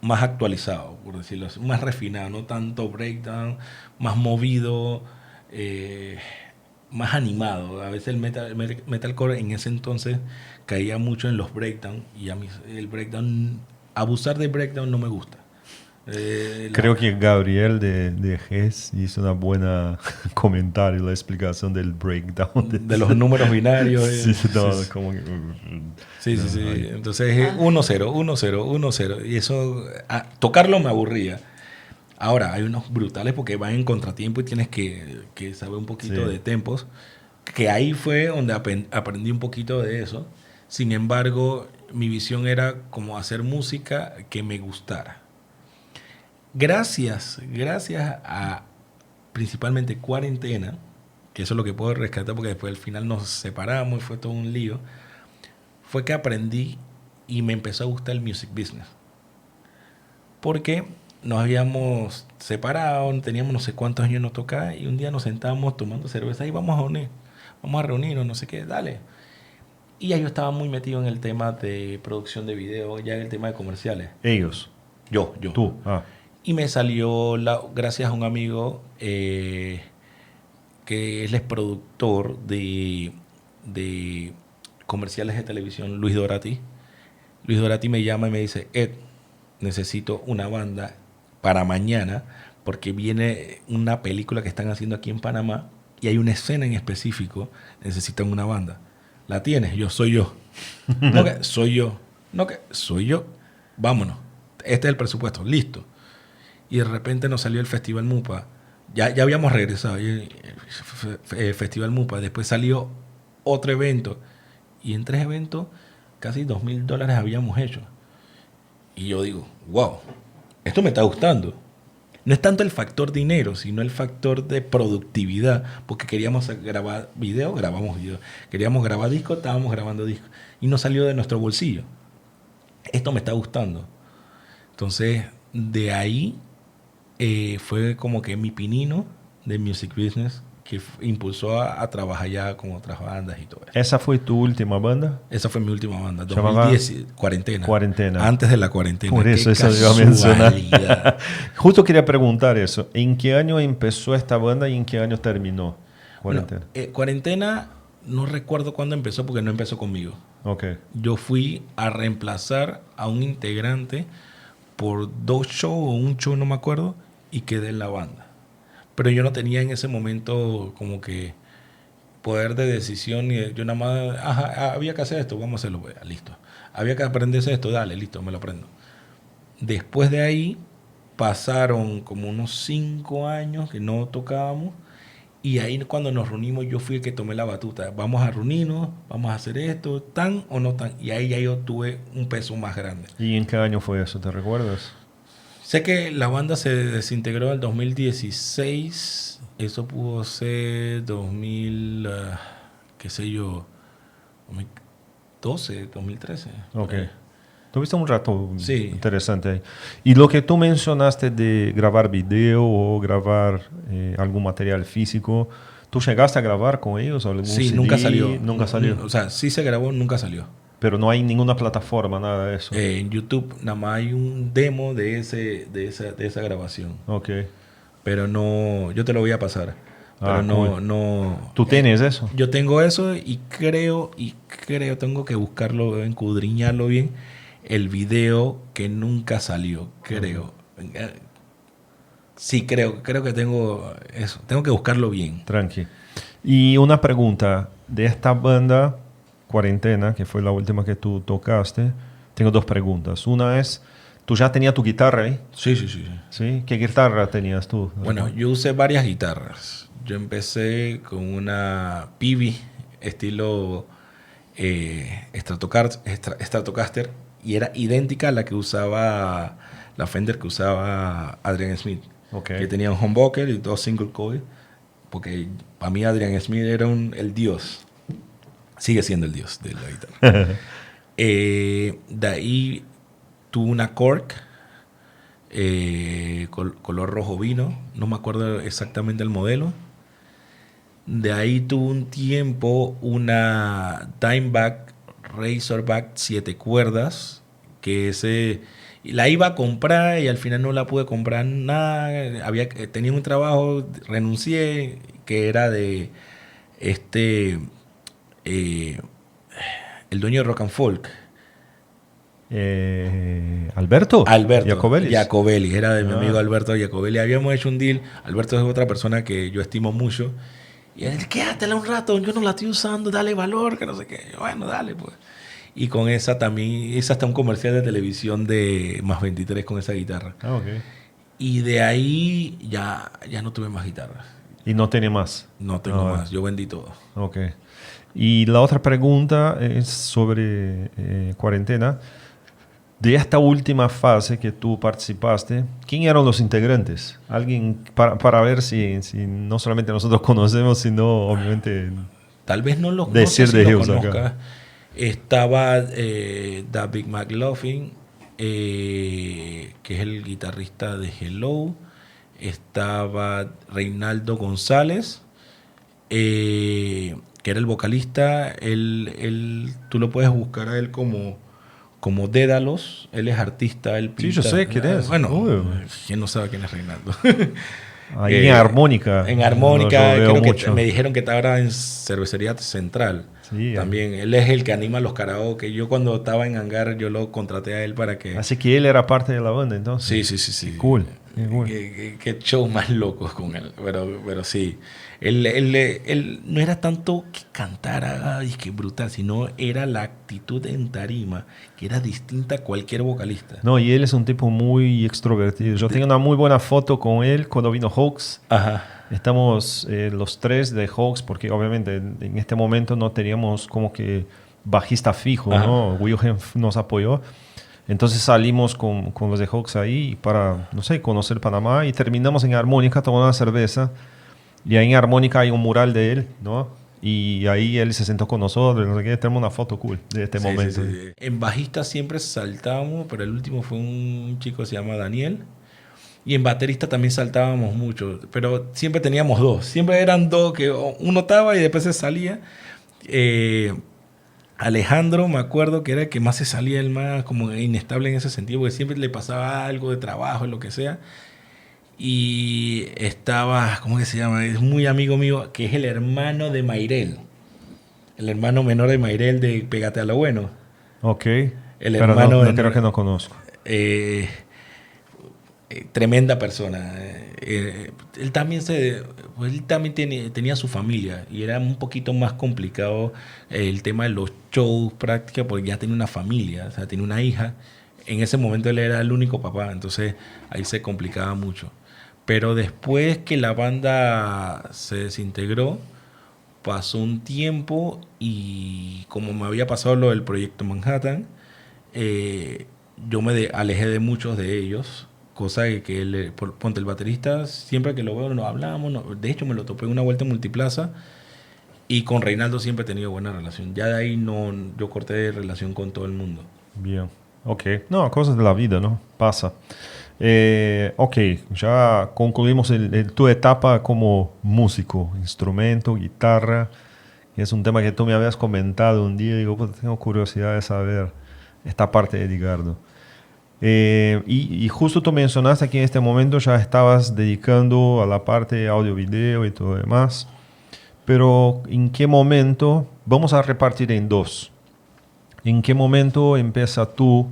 más actualizado, por decirlo así, más refinado, no tanto breakdown, más movido, más animado. A veces el metalcore en ese entonces caía mucho en los breakdown y a mí el breakdown, abusar de breakdown no me gusta. Creo que Gabriel de GES hizo una buena comentario, la explicación del breakdown. De los números binarios. Sí, no, sí, como que... sí, no, sí, sí. ay. Entonces es 1-0, 1-0, 1-0. Y eso, tocarlo me aburría. Ahora, hay unos brutales porque van en contratiempo y tienes que saber un poquito Sí. de tempos. Que ahí fue donde aprendí un poquito de eso. Sin embargo, mi visión era como hacer música que me gustara. Gracias a principalmente Cuarentena, que eso es lo que puedo rescatar porque después al final nos separamos y fue todo un lío, fue que aprendí y me empezó a gustar el music business. Porque nos habíamos separado, teníamos no sé cuántos años nos tocaba y un día nos sentábamos tomando cerveza y vamos a reunirnos, no sé qué, dale. Y ya yo estaba muy metido en el tema de producción de video, ya en el tema de comerciales. Ellos. Yo. Tú. Ah. Y me salió, gracias a un amigo que él es productor de comerciales de televisión, Luis Dorati. Luis Dorati me llama y me dice, Ed, necesito una banda para mañana porque viene una película que están haciendo aquí en Panamá y hay una escena en específico, necesitan una banda. ¿La tienes? Soy yo. No que soy yo. No que soy yo. Vámonos. Este es el presupuesto. Listo. Y de repente nos salió el Festival Mupa. Ya habíamos regresado. El Festival Mupa. Después salió otro evento. Y en 3 eventos, casi $2,000 habíamos hecho. Y yo digo, wow, esto me está gustando. No es tanto el factor dinero, sino el factor de productividad. Porque queríamos grabar video, grabamos video. Queríamos grabar disco, estábamos grabando disco. Y no salió de nuestro bolsillo. Esto me está gustando. Entonces, de ahí fue como que mi pinino de music business que impulsó a trabajar ya con otras bandas y todo eso. ¿Esa fue tu última banda? Esa fue mi última banda, ¿Llamaba? 2010, Cuarentena. Cuarentena. Antes de la cuarentena. Por eso Qué iba a mencionar. casualidad. Justo quería preguntar eso. ¿En qué año empezó esta banda y en qué año terminó Cuarentena? Bueno, Cuarentena no recuerdo cuándo empezó porque no empezó conmigo. Ok. Yo fui a reemplazar a un integrante por 2 shows o un show, no me acuerdo, y quedé en la banda. Pero yo no tenía en ese momento como que poder de decisión. Yo nada más, había que hacer esto, vamos a hacerlo, pues, listo. Había que aprenderse esto, dale, listo, me lo aprendo. Después de ahí pasaron como unos 5 años que no tocábamos. Y ahí cuando nos reunimos yo fui el que tomé la batuta. Vamos a reunirnos, vamos a hacer esto, tan o no tan. Y ahí ya yo tuve un peso más grande. ¿Y en qué año fue eso? ¿Te recuerdas? Sé que la banda se desintegró en el 2016. Eso pudo ser 2012, 2013. Ok. Tuviste un rato Sí. interesante ahí. Y lo que tú mencionaste de grabar video o grabar algún material físico, ¿tú llegaste a grabar con ellos? ¿Algún Sí, CD? nunca salió. Nunca salió. O sea, sí se grabó, nunca salió. Pero no hay ninguna plataforma, nada de eso. En YouTube nada más hay un demo de esa grabación. Ok. Pero no, yo te lo voy a pasar. Pero cool. no. ¿Tú tienes eso? Yo tengo eso y creo, tengo que buscarlo, escudriñarlo bien. El video que nunca salió, creo. Sí, creo que tengo eso. Tengo que buscarlo bien. Tranqui. Y una pregunta. De esta banda, Cuarentena, que fue la última que tú tocaste, tengo 2 preguntas. Una es, ¿tú ya tenías tu guitarra ahí? Sí. ¿Sí? ¿Qué guitarra tenías tú? Bueno, yo usé varias guitarras. Yo empecé con una Peavey estilo Stratocaster y era idéntica a la que usaba la Fender que usaba Adrian Smith. Okay. Que tenía un humbucker y 2 single coil. Porque para mí Adrian Smith era el dios. Sigue siendo el dios de la guitarra. De ahí tuve una Korg color rojo vino. No me acuerdo exactamente el modelo. De ahí tuve un tiempo una Dimeback Razorback 7 cuerdas. Que la iba a comprar y al final no la pude comprar nada. Tenía un trabajo, renuncié, que era de el dueño de Rock and Folk. Alberto. Alberto Jacobellis. Jacobelli, era de mi amigo Alberto Jacobelli. Habíamos hecho un deal. Alberto es otra persona que yo estimo mucho. Y él, quédatela un rato, yo no la estoy usando, dale valor, que no sé qué. Yo, bueno, dale, pues. Y con esa también, hice hasta un comercial de televisión de Más 23 con esa guitarra. Ah, ok. Y de ahí ya no tuve más guitarras. Y no tiene más. No tengo más, yo vendí todo. Ok. Y la otra pregunta es sobre cuarentena. De esta última fase que tú participaste, ¿quién eran los integrantes? Alguien para ver si no solamente nosotros conocemos, sino obviamente Tal vez no los decir no sé de si lo ellos conozcas. acá. Estaba David McLaughlin, que es el guitarrista de Hello. Estaba Reinaldo González, que era el vocalista. Tú lo puedes buscar a él como Dédalos. Él es artista, él pinta. Sí, yo sé quién es. Bueno, Uy. ¿quién no sabe quién es Reinaldo? Ahí en Armónica. En Armónica, Lo veo creo que mucho. me dijeron que estaba en Cervecería Central. Sí, También. Él es el que anima los karaoke. Yo cuando estaba en Hangar, yo lo contraté a él para que... Así que él era parte de la banda entonces. Sí. Cool. Qué cool. Qué show más locos con él. Pero sí. Él no era tanto que cantara y que brutal, sino era la actitud en tarima, que era distinta a cualquier vocalista. No, y él es un tipo muy extrovertido. Yo tengo una muy buena foto con él cuando vino Hawks. Ajá. Estamos los tres de Hawks, porque obviamente en este momento no teníamos como que bajista fijo, Ajá. ¿no? Wilhelm nos apoyó. Entonces salimos con los de Hawks ahí para, no sé, conocer Panamá y terminamos en Armónica tomando una cerveza. Y ahí en Armónica hay un mural de él, ¿no? Y ahí él se sentó con nosotros, no sé qué, tenemos una foto cool de este momento. Sí. En bajista siempre saltábamos, pero el último fue un chico que se llama Daniel. Y en baterista también saltábamos mucho, pero siempre teníamos dos. Siempre eran dos, que uno estaba y después se salía. Alejandro, me acuerdo que era el que más se salía, el más como inestable en ese sentido, porque siempre le pasaba algo de trabajo, lo que sea. Y estaba, ¿cómo que se llama? Es muy amigo mío, que es el hermano de Mayrel. El hermano menor de Mayrel de Pégate a lo Bueno. Ok. El Pero hermano no creo que no conozco. Tremenda persona. Él también tenía su familia y era un poquito más complicado el tema de los shows, práctica, porque ya tenía una familia, o sea, tenía una hija. En ese momento él era el único papá, entonces ahí se complicaba mucho. Pero después que la banda se desintegró, pasó un tiempo y como me había pasado lo del proyecto Manhattan, yo me alejé de muchos de ellos, cosa que ponte el baterista, siempre que lo veo nos hablamos, de hecho me lo topé una vuelta en Multiplaza y con Reinaldo siempre he tenido buena relación. Ya de ahí yo corté relación con todo el mundo. Bien. Ok. No, cosas de la vida, ¿no? Pasa. Ok, ya concluimos tu etapa como músico, instrumento, guitarra. Es un tema que tú me habías comentado un día y digo, pues, tengo curiosidad de saber esta parte de Edgardo. Y justo tú mencionaste que en este momento ya estabas dedicando a la parte de audio-video y todo lo demás. Pero ¿en qué momento? Vamos a repartir en dos. ¿En qué momento empieza tú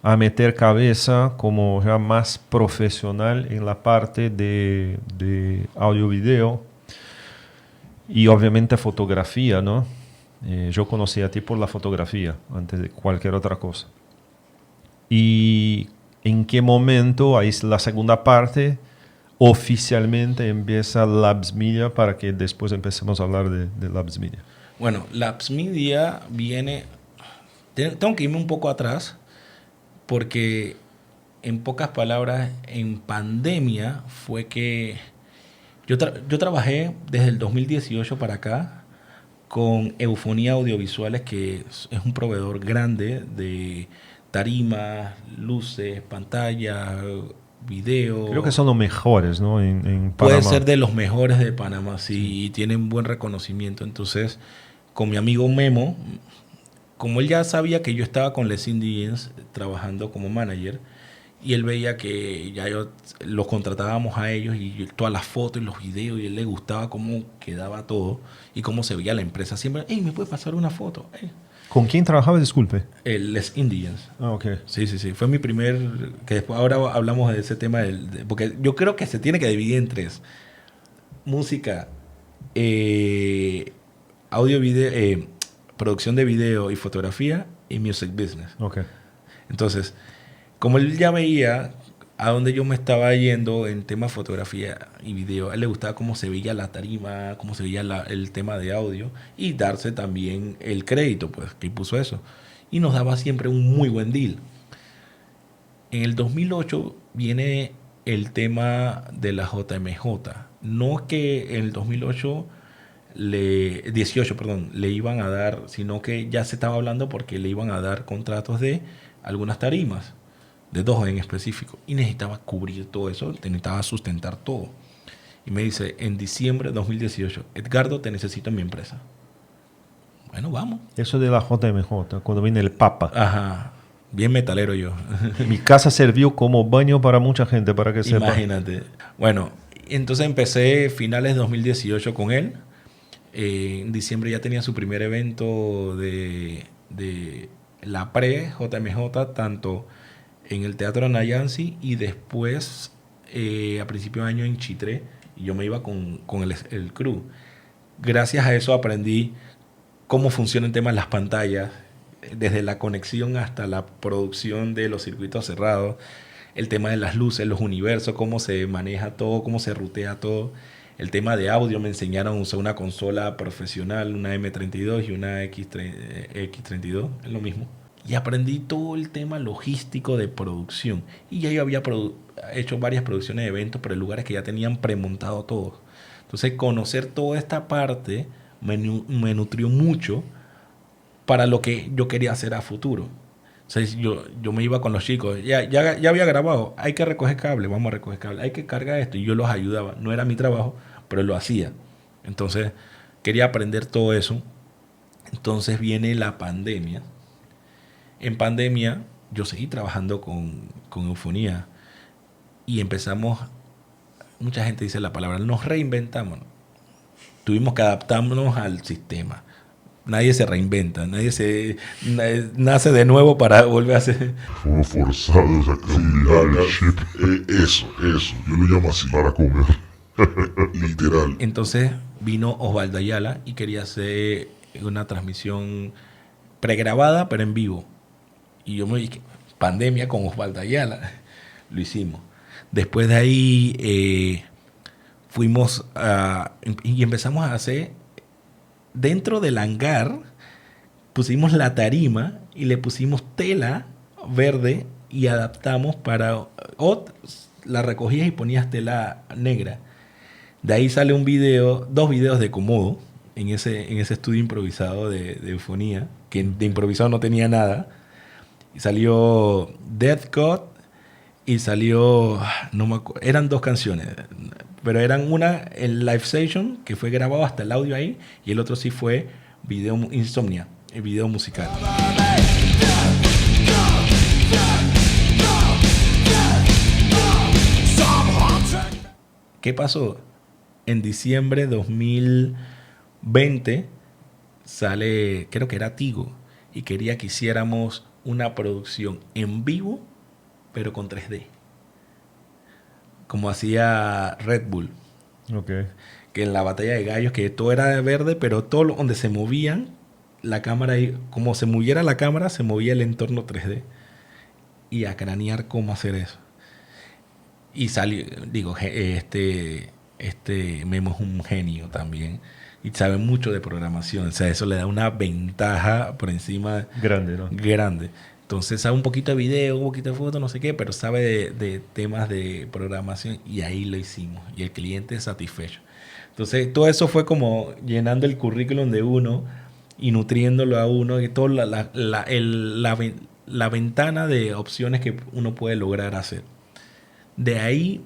a meter cabeza como ya más profesional en la parte de audio-video y obviamente fotografía, ¿no? Yo conocí a ti por la fotografía antes de cualquier otra cosa. ¿Y en qué momento, ahí es la segunda parte, oficialmente empieza Labs Media para que después empecemos a hablar de Labs Media? Bueno, Labs Media viene... Tengo que irme un poco atrás porque, en pocas palabras, en pandemia fue que yo trabajé desde el 2018 para acá con Eufonía Audiovisuales, que es un proveedor grande de tarimas, luces, pantalla, video. Creo que son los mejores, ¿no? En Panamá. Pueden ser de los mejores de Panamá, sí, y tienen buen reconocimiento. Entonces, con mi amigo Memo, como él ya sabía que yo estaba con Les Indians trabajando como manager, y él veía que ya yo los contratábamos a ellos y todas las fotos y los videos, y a él le gustaba cómo quedaba todo y cómo se veía la empresa. Siempre, hey, ¿me puede pasar una foto? Hey. ¿Con quién trabajabas? Disculpe. Les Indians. Ah, ok. Sí. Fue mi primer... Que después ahora hablamos de ese tema. Porque yo creo que se tiene que dividir en tres. Música, audio, video, producción de video y fotografía y music business. Ok. Entonces, como él ya veía a dónde yo me estaba yendo en tema de fotografía y video, a él le gustaba cómo se veía la tarima, cómo se veía el tema de audio y darse también el crédito, pues, que puso eso. Y nos daba siempre un muy buen deal. En el 2008 viene el tema de la JMJ. No que en el 2018 le iban a dar, sino que ya se estaba hablando porque le iban a dar contratos de algunas tarimas, de 2 en específico, y necesitaba cubrir todo eso, necesitaba sustentar todo. Y me dice, en diciembre de 2018, Edgardo, te necesito en mi empresa. Bueno, vamos. Eso de la JMJ, cuando viene el Papa. Ajá, bien metalero yo. Mi casa sirvió como baño para mucha gente, para que sepa. Imagínate. Bueno, entonces empecé finales de 2018 con él. En diciembre ya tenía su primer evento de la pre-JMJ, tanto en el Teatro Nayansi y después a principio de año en Chitré. Y yo me iba con el crew. Gracias a eso aprendí cómo funciona el tema de las pantallas, desde la conexión hasta la producción de los circuitos cerrados, el tema de las luces, los universos, cómo se maneja todo, cómo se rutea todo. El tema de audio me enseñaron a usar una consola profesional, una M32 y una X32, es lo mismo. Y aprendí todo el tema logístico de producción. Y ya yo había hecho varias producciones de eventos, pero en lugares que ya tenían premontado todo. Entonces conocer toda esta parte me nutrió mucho para lo que yo quería hacer a futuro. O sea, yo me iba con los chicos, ya había grabado, hay que recoger cable, vamos a recoger cable, hay que cargar esto, y yo los ayudaba. No era mi trabajo, pero lo hacía. Entonces, quería aprender todo eso. Entonces viene la pandemia. En pandemia, yo seguí trabajando con Eufonía y empezamos, mucha gente dice la palabra, nos reinventamos. Tuvimos que adaptarnos al sistema. Nadie se reinventa, nadie nace de nuevo para volver a hacer. Fuimos forzados a cambiar el chip. Eso, yo lo llamo así, para comer. Literal. Entonces vino Osvaldo Ayala y quería hacer una transmisión pregrabada, pero en vivo. Y yo me dije, pandemia con Osvaldo Ayala. Lo hicimos. Después de ahí fuimos y empezamos a hacer, dentro del hangar, pusimos la tarima y le pusimos tela verde y adaptamos para... la recogías y ponías tela negra. De ahí sale un video, 2 videos de Komodo en ese estudio improvisado de Eufonía, que de improvisado no tenía nada. Y salió Death God y salió, no me acuerdo, eran 2 canciones, pero eran una en Live Session, que fue grabado hasta el audio ahí, y el otro sí fue video Insomnia, el video musical. ¿Qué pasó? En diciembre de 2020 sale, creo que era Tigo, y quería que hiciéramos una producción en vivo, pero con 3D. Como hacía Red Bull. Okay. Que en la batalla de gallos, que todo era verde, pero todo donde se movían, la cámara, como se moviera la cámara, se movía el entorno 3D. Y a cranear cómo hacer eso. Y salió, digo, Memo es un genio también. Y sabe mucho de programación. O sea, eso le da una ventaja por encima. Grande, ¿no? Grande. Entonces sabe un poquito de video, un poquito de foto, no sé qué, pero sabe de temas de programación, y ahí lo hicimos. Y el cliente es satisfecho. Entonces todo eso fue como llenando el currículum de uno y nutriéndolo a uno, y toda la ventana de opciones que uno puede lograr hacer. De ahí,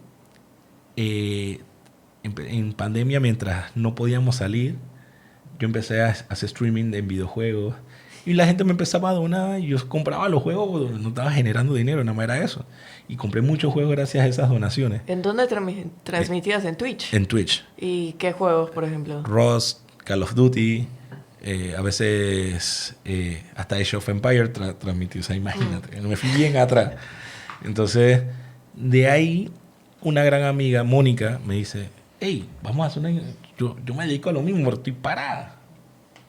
en pandemia, mientras no podíamos salir, yo empecé a hacer streaming en videojuegos. Y la gente me empezaba a donar y yo compraba los juegos, no estaba generando dinero, nada más era eso. Y compré muchos juegos gracias a esas donaciones. ¿En dónde transmitías? ¿En Twitch? En Twitch. ¿Y qué juegos, por ejemplo? Rust, Call of Duty, A veces hasta Age of Empire transmitió, o sea, imagínate, me fui bien atrás. Entonces, de ahí, una gran amiga, Mónica, me dice, hey, vamos a hacer una... Yo me dedico a lo mismo, pero estoy parada.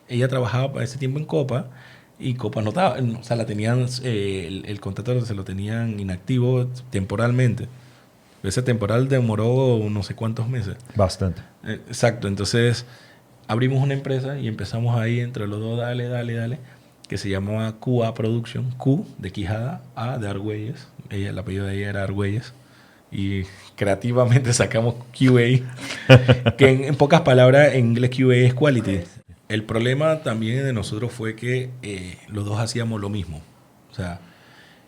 Ella trabajaba para ese tiempo en Copa y Copa no estaba, o sea, la tenían, el contrato se lo tenían inactivo temporalmente. Ese temporal demoró no sé cuántos meses. Bastante. Exacto, entonces abrimos una empresa y empezamos ahí entre los dos, dale, que se llamaba QA Production, Q de Quijada, A de Argüelles, el apellido de ella era Argüelles, y creativamente sacamos QA, que en pocas palabras en inglés QA es Quality. El problema también de nosotros fue que los dos hacíamos lo mismo, o sea,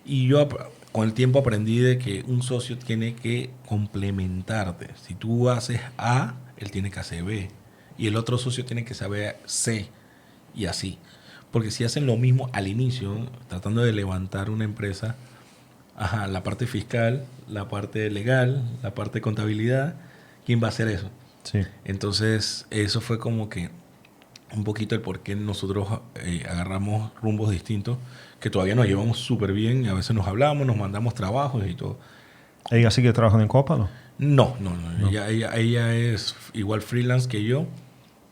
y yo con el tiempo aprendí de que un socio tiene que complementarte. Si tú haces A, él tiene que hacer B. Y el otro socio tiene que saber C. Y así. Porque si hacen lo mismo al inicio, tratando de levantar una empresa, la parte fiscal, la parte legal, la parte de contabilidad, ¿quién va a hacer eso? Sí. Entonces, eso fue como que un poquito el por qué nosotros agarramos rumbos distintos, que todavía nos llevamos súper bien, y a veces nos hablamos, nos mandamos trabajos y todo. ¿Ella sigue trabajando en Copa, no? No. Ella es igual freelance que yo,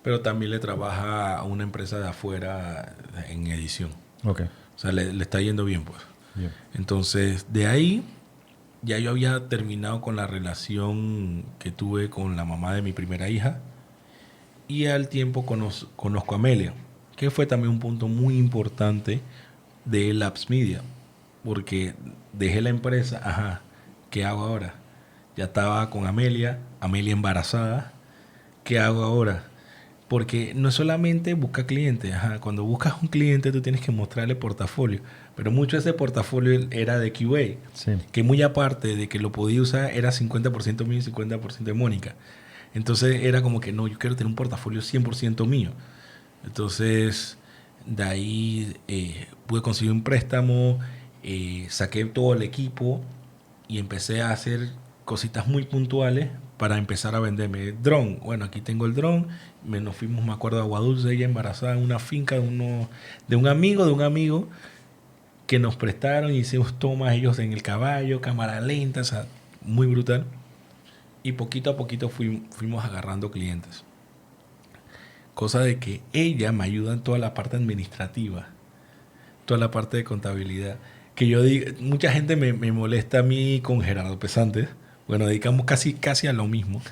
pero también le trabaja a una empresa de afuera en edición. Okay. O sea, le está yendo bien, pues. Bien. Entonces, de ahí, ya yo había terminado con la relación que tuve con la mamá de mi primera hija, y al tiempo conozco a Amelia, que fue también un punto muy importante de Labs Media, porque dejé la empresa, ¿qué hago ahora? Ya estaba con Amelia embarazada, ¿qué hago ahora? Porque no es solamente buscar clientes, cuando buscas un cliente tú tienes que mostrarle portafolio, pero mucho de ese portafolio era de QA, Sí. que muy aparte de que lo podía usar era 50% mío y 50% de Mónica. Entonces era como que no, yo quiero tener un portafolio 100% mío. Entonces de ahí pude conseguir un préstamo, saqué todo el equipo y empecé a hacer cositas muy puntuales para empezar a venderme dron. Bueno, aquí tengo el dron, nos fuimos, me acuerdo, a Agua Dulce, ella embarazada en una finca de un amigo que nos prestaron y hicimos tomas ellos en el caballo, cámara lenta, o sea, muy brutal. Y poquito a poquito fuimos agarrando clientes. Cosa de que ella me ayuda en toda la parte administrativa, toda la parte de contabilidad. Que yo digo, mucha gente me molesta a mí con Gerardo Pesantes. Bueno, dedicamos casi a lo mismo.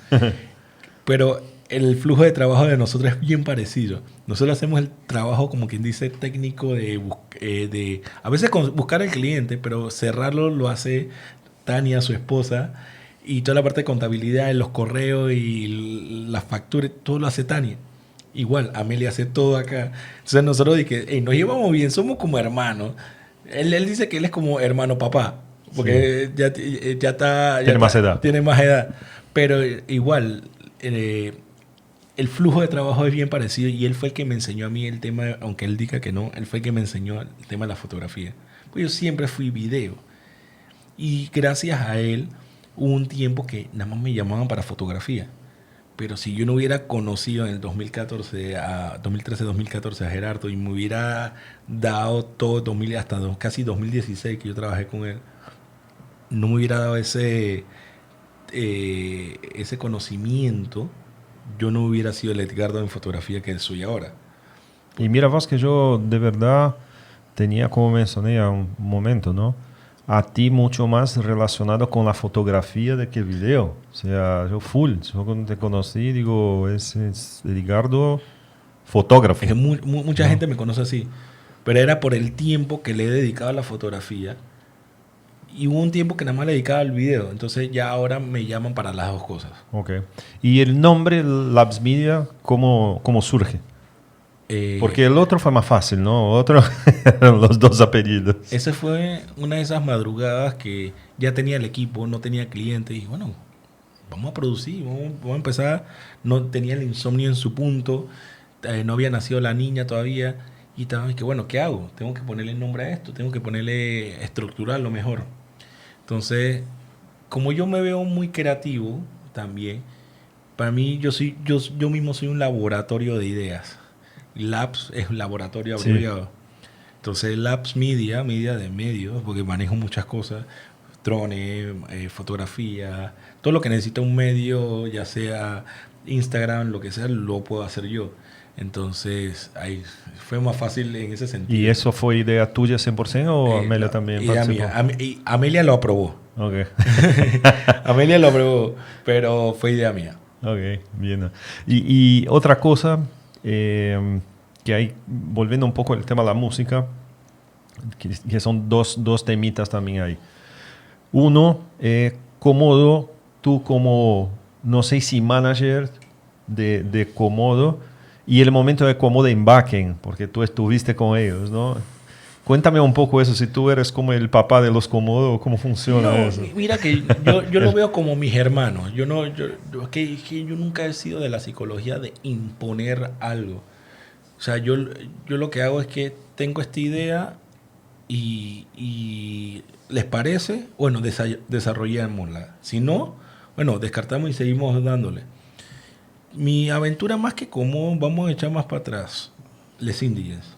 Pero el flujo de trabajo de nosotros es bien parecido. Nosotros hacemos el trabajo, como quien dice, técnico de a veces buscar al cliente, pero cerrarlo lo hace Tania, su esposa. Y toda la parte de contabilidad, los correos y las facturas, todo lo hace Tania. Igual, Amelia hace todo acá. Entonces nosotros nos llevamos bien, somos como hermanos. Él dice que él es como hermano papá, porque sí, ya está... Tiene más edad. Tiene más edad. Pero igual, el flujo de trabajo es bien parecido y él fue el que me enseñó a mí el tema, aunque él diga que no, él fue el que me enseñó el tema de la fotografía. Pues yo siempre fui video. Y gracias a él... Hubo un tiempo que nada más me llamaban para fotografía. Pero si yo no hubiera conocido en el 2013-2014 a Gerardo y me hubiera dado todo hasta casi 2016 que yo trabajé con él, no me hubiera dado ese conocimiento, yo no hubiera sido el Edgardo en fotografía que soy ahora. Y mira vos que yo de verdad tenía, como mencioné a un momento, ¿no?, a ti mucho más relacionado con la fotografía de que el video. O sea, yo cuando te conocí, digo, es Edgardo fotógrafo. Es que mucha gente me conoce así, pero era por el tiempo que le he dedicado a la fotografía y hubo un tiempo que nada más le dedicaba al video. Entonces ya ahora me llaman para las dos cosas. Ok. ¿Y el nombre Labs Media cómo surge? Porque el otro fue más fácil, ¿no? Otro eran los dos apellidos. Esa fue una de esas madrugadas que ya tenía el equipo, no tenía clientes. Y bueno, vamos a producir, vamos a empezar. No tenía el insomnio en su punto, no había nacido la niña todavía. Y estaba que, bueno, ¿qué hago? Tengo que ponerle nombre a esto, tengo que ponerle estructural lo mejor. Entonces, como yo me veo muy creativo también, para mí yo mismo soy un laboratorio de ideas. Labs es laboratorio Sí. abreviado. Entonces Labs media de medios, porque manejo muchas cosas, drones, fotografía, todo lo que necesita un medio, ya sea Instagram, lo que sea, lo puedo hacer yo. Entonces ahí fue más fácil en ese sentido. ¿Y eso fue idea tuya 100% o Amelia No, también idea participó? mía. Y Amelia lo aprobó. Ok. Amelia lo aprobó, pero fue idea mía. Ok, bien. Y otra cosa, que hay, volviendo un poco al tema de la música, que son dos temitas también ahí. Uno, Komodo, tú como, no sé si manager de Komodo, y el momento de Komodo en backend, porque tú estuviste con ellos, ¿no? Cuéntame un poco eso, si tú eres como el papá de los Komodo, ¿cómo funciona No, eso? mira que yo lo veo como mis hermanos. Que yo nunca he sido de la psicología de imponer algo. O sea, yo lo que hago es que tengo esta idea y ¿les parece? Bueno, desarrollémosla. Si no, bueno, descartamos y seguimos dándole. Mi aventura más que como vamos a echar más para atrás. Les Indies.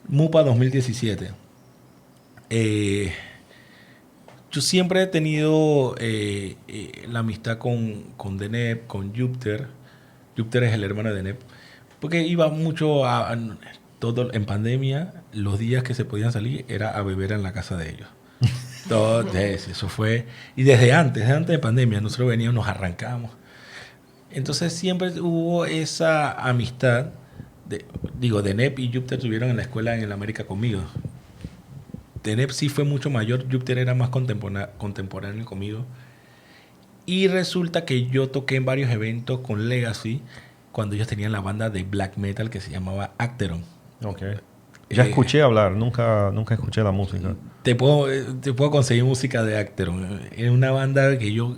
MUPA 2017. Yo siempre he tenido la amistad con Deneb, con Júpiter. Júpiter es el hermano de Deneb. Porque iba mucho todo en pandemia, los días que se podían salir era a beber en la casa de ellos. Entonces, eso fue. Y desde antes de pandemia, nosotros veníamos, nos arrancábamos. Entonces siempre hubo esa amistad. Deneb y Júpiter estuvieron en la escuela en el América conmigo. Deneb sí fue mucho mayor, Júpiter era más contemporáneo conmigo. Y resulta que yo toqué en varios eventos con Legacy cuando ellos tenían la banda de black metal que se llamaba Acteron. Okay. Ya escuché hablar, nunca escuché la música. Te puedo conseguir música de Acteron. Es una banda que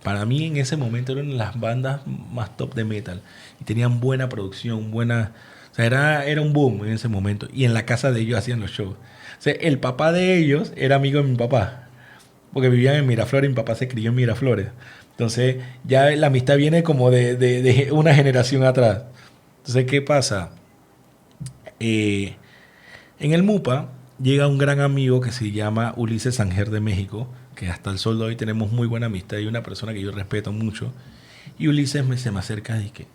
para mí en ese momento eran las bandas más top de metal. Y tenían buena producción, o sea, era un boom en ese momento. Y en la casa de ellos hacían los shows. O sea, el papá de ellos era amigo de mi papá. Porque vivían en Miraflores y mi papá se crió en Miraflores. Entonces, ya la amistad viene como de una generación atrás. Entonces, ¿qué pasa? En el MUPA llega un gran amigo que se llama Ulises Sanger de México, que hasta el sol de hoy tenemos muy buena amistad y una persona que yo respeto mucho. Y Ulises se me acerca y dice,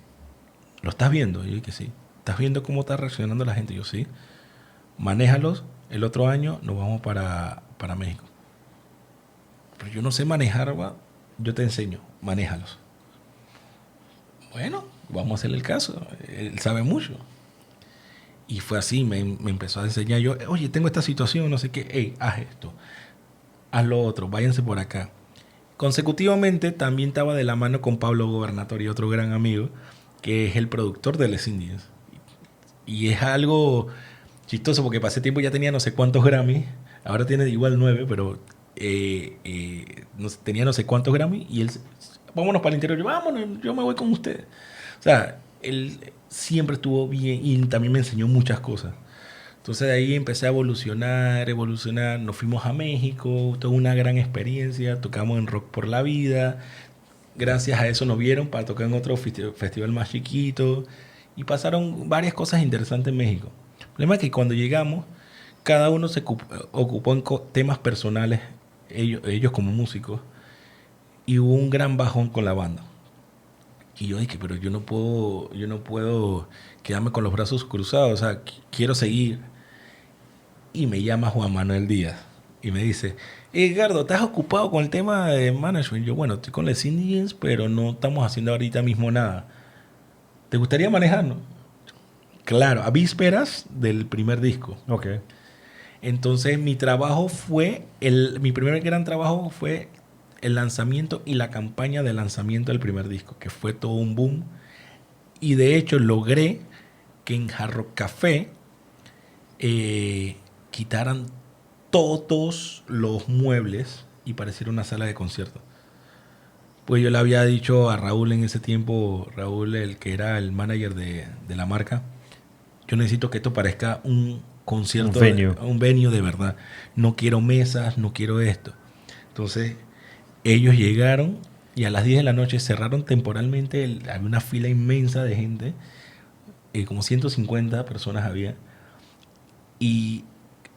¿lo estás viendo? Y yo dije, sí. ¿Estás viendo cómo está reaccionando la gente? Y yo, sí. Manéjalos. El otro año nos vamos para México. Pero yo no sé manejar, yo te enseño. Manéjalos. Bueno, vamos a hacerle el caso. Él sabe mucho. Y fue así, me empezó a enseñar. Yo, oye, tengo esta situación, no sé qué. Hey, haz esto. Haz lo otro. Váyanse por acá. Consecutivamente también estaba de la mano con Pablo Gobernatori, otro gran amigo, que es el productor de Les Indies. Y es algo chistoso porque pasé tiempo ya tenía no sé cuántos Grammy. Ahora tiene igual 9, pero tenía no sé cuántos Grammy. Y él, vámonos para el interior. Yo, vámonos, yo me voy con usted. O sea, él siempre estuvo bien y también me enseñó muchas cosas. Entonces de ahí empecé a evolucionar. Nos fuimos a México, toda una gran experiencia. Tocamos en Rock por la Vida. Gracias a eso nos vieron para tocar en otro festival más chiquito. Y pasaron varias cosas interesantes en México. El problema es que cuando llegamos, cada uno se ocupó en temas personales, ellos como músicos. Y hubo un gran bajón con la banda. Y yo dije, pero yo no puedo quedarme con los brazos cruzados. O sea, quiero seguir. Y me llama Juan Manuel Díaz. Y me dice, Edgardo, ¿estás ocupado con el tema de management? Yo, bueno, estoy con Les Indies, pero no estamos haciendo ahorita mismo nada. ¿Te gustaría manejarnos? Claro, a vísperas del primer disco. Ok. Entonces, mi primer gran trabajo fue el lanzamiento y la campaña de lanzamiento del primer disco, que fue todo un boom. Y de hecho logré que en Hard Rock Café quitaran todos los muebles y pareciera una sala de concierto. Pues yo le había dicho a Raúl en ese tiempo, Raúl, el que era el manager de la marca, yo necesito que esto parezca un concierto, un venue de verdad. No quiero mesas, no quiero esto. Entonces ellos llegaron y a las 10 de la noche cerraron temporalmente, había una fila inmensa de gente. como 150 personas había, y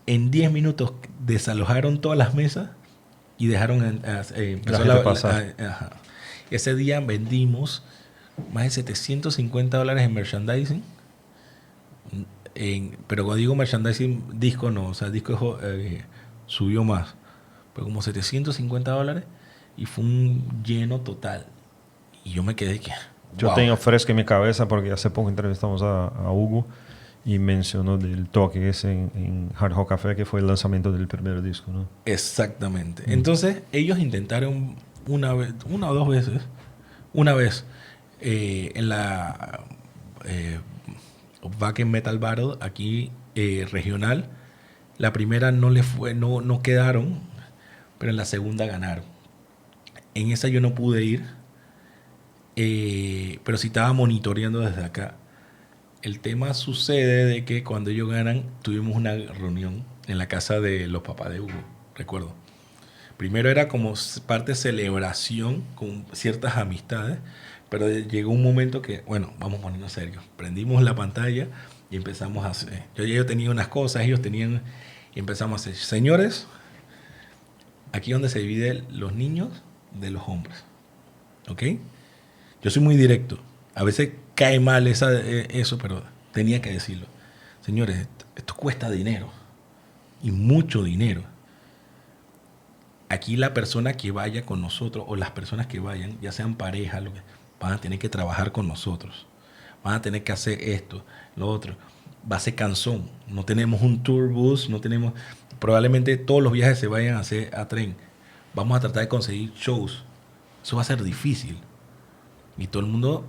en 10 minutos desalojaron todas las mesas y dejaron empezó gente pasar. ajá. Ese día vendimos más de $750 en merchandising. Pero cuando digo merchandising, disco no, o sea, disco subió más, pero como $750 y fue un lleno total. Y yo me quedé que... Yo wow. tengo fresco en mi cabeza porque hace poco entrevistamos a Hugo y mencionó del toque ese en Hard Rock Café, que fue el lanzamiento del primer disco, ¿no? Exactamente. Entonces, ellos intentaron una o dos veces. Una vez en la Wacken Metal Battle, aquí regional. La primera no les fue, no quedaron, pero en la segunda ganaron. En esa yo no pude ir, pero sí estaba monitoreando desde acá. El tema sucede de que cuando ellos ganan, tuvimos una reunión en la casa de los papás de Hugo, recuerdo. Primero era como parte de celebración con ciertas amistades, pero llegó un momento que, bueno, vamos poniendo serio. Prendimos la pantalla y empezamos a hacer. Yo tenía unas cosas, ellos tenían, y empezamos a hacer. Señores, aquí es donde se dividen los niños de los hombres. ¿Ok? Yo soy muy directo. A veces cae mal eso, pero tenía que decirlo. Señores, esto cuesta dinero. Y mucho dinero. Aquí la persona que vaya con nosotros, o las personas que vayan, ya sean pareja, van a tener que trabajar con nosotros. Van a tener que hacer esto, lo otro. Va a ser cansón. No tenemos un tour bus, no tenemos... Probablemente todos los viajes se vayan a hacer a tren. Vamos a tratar de conseguir shows. Eso va a ser difícil. Y todo el mundo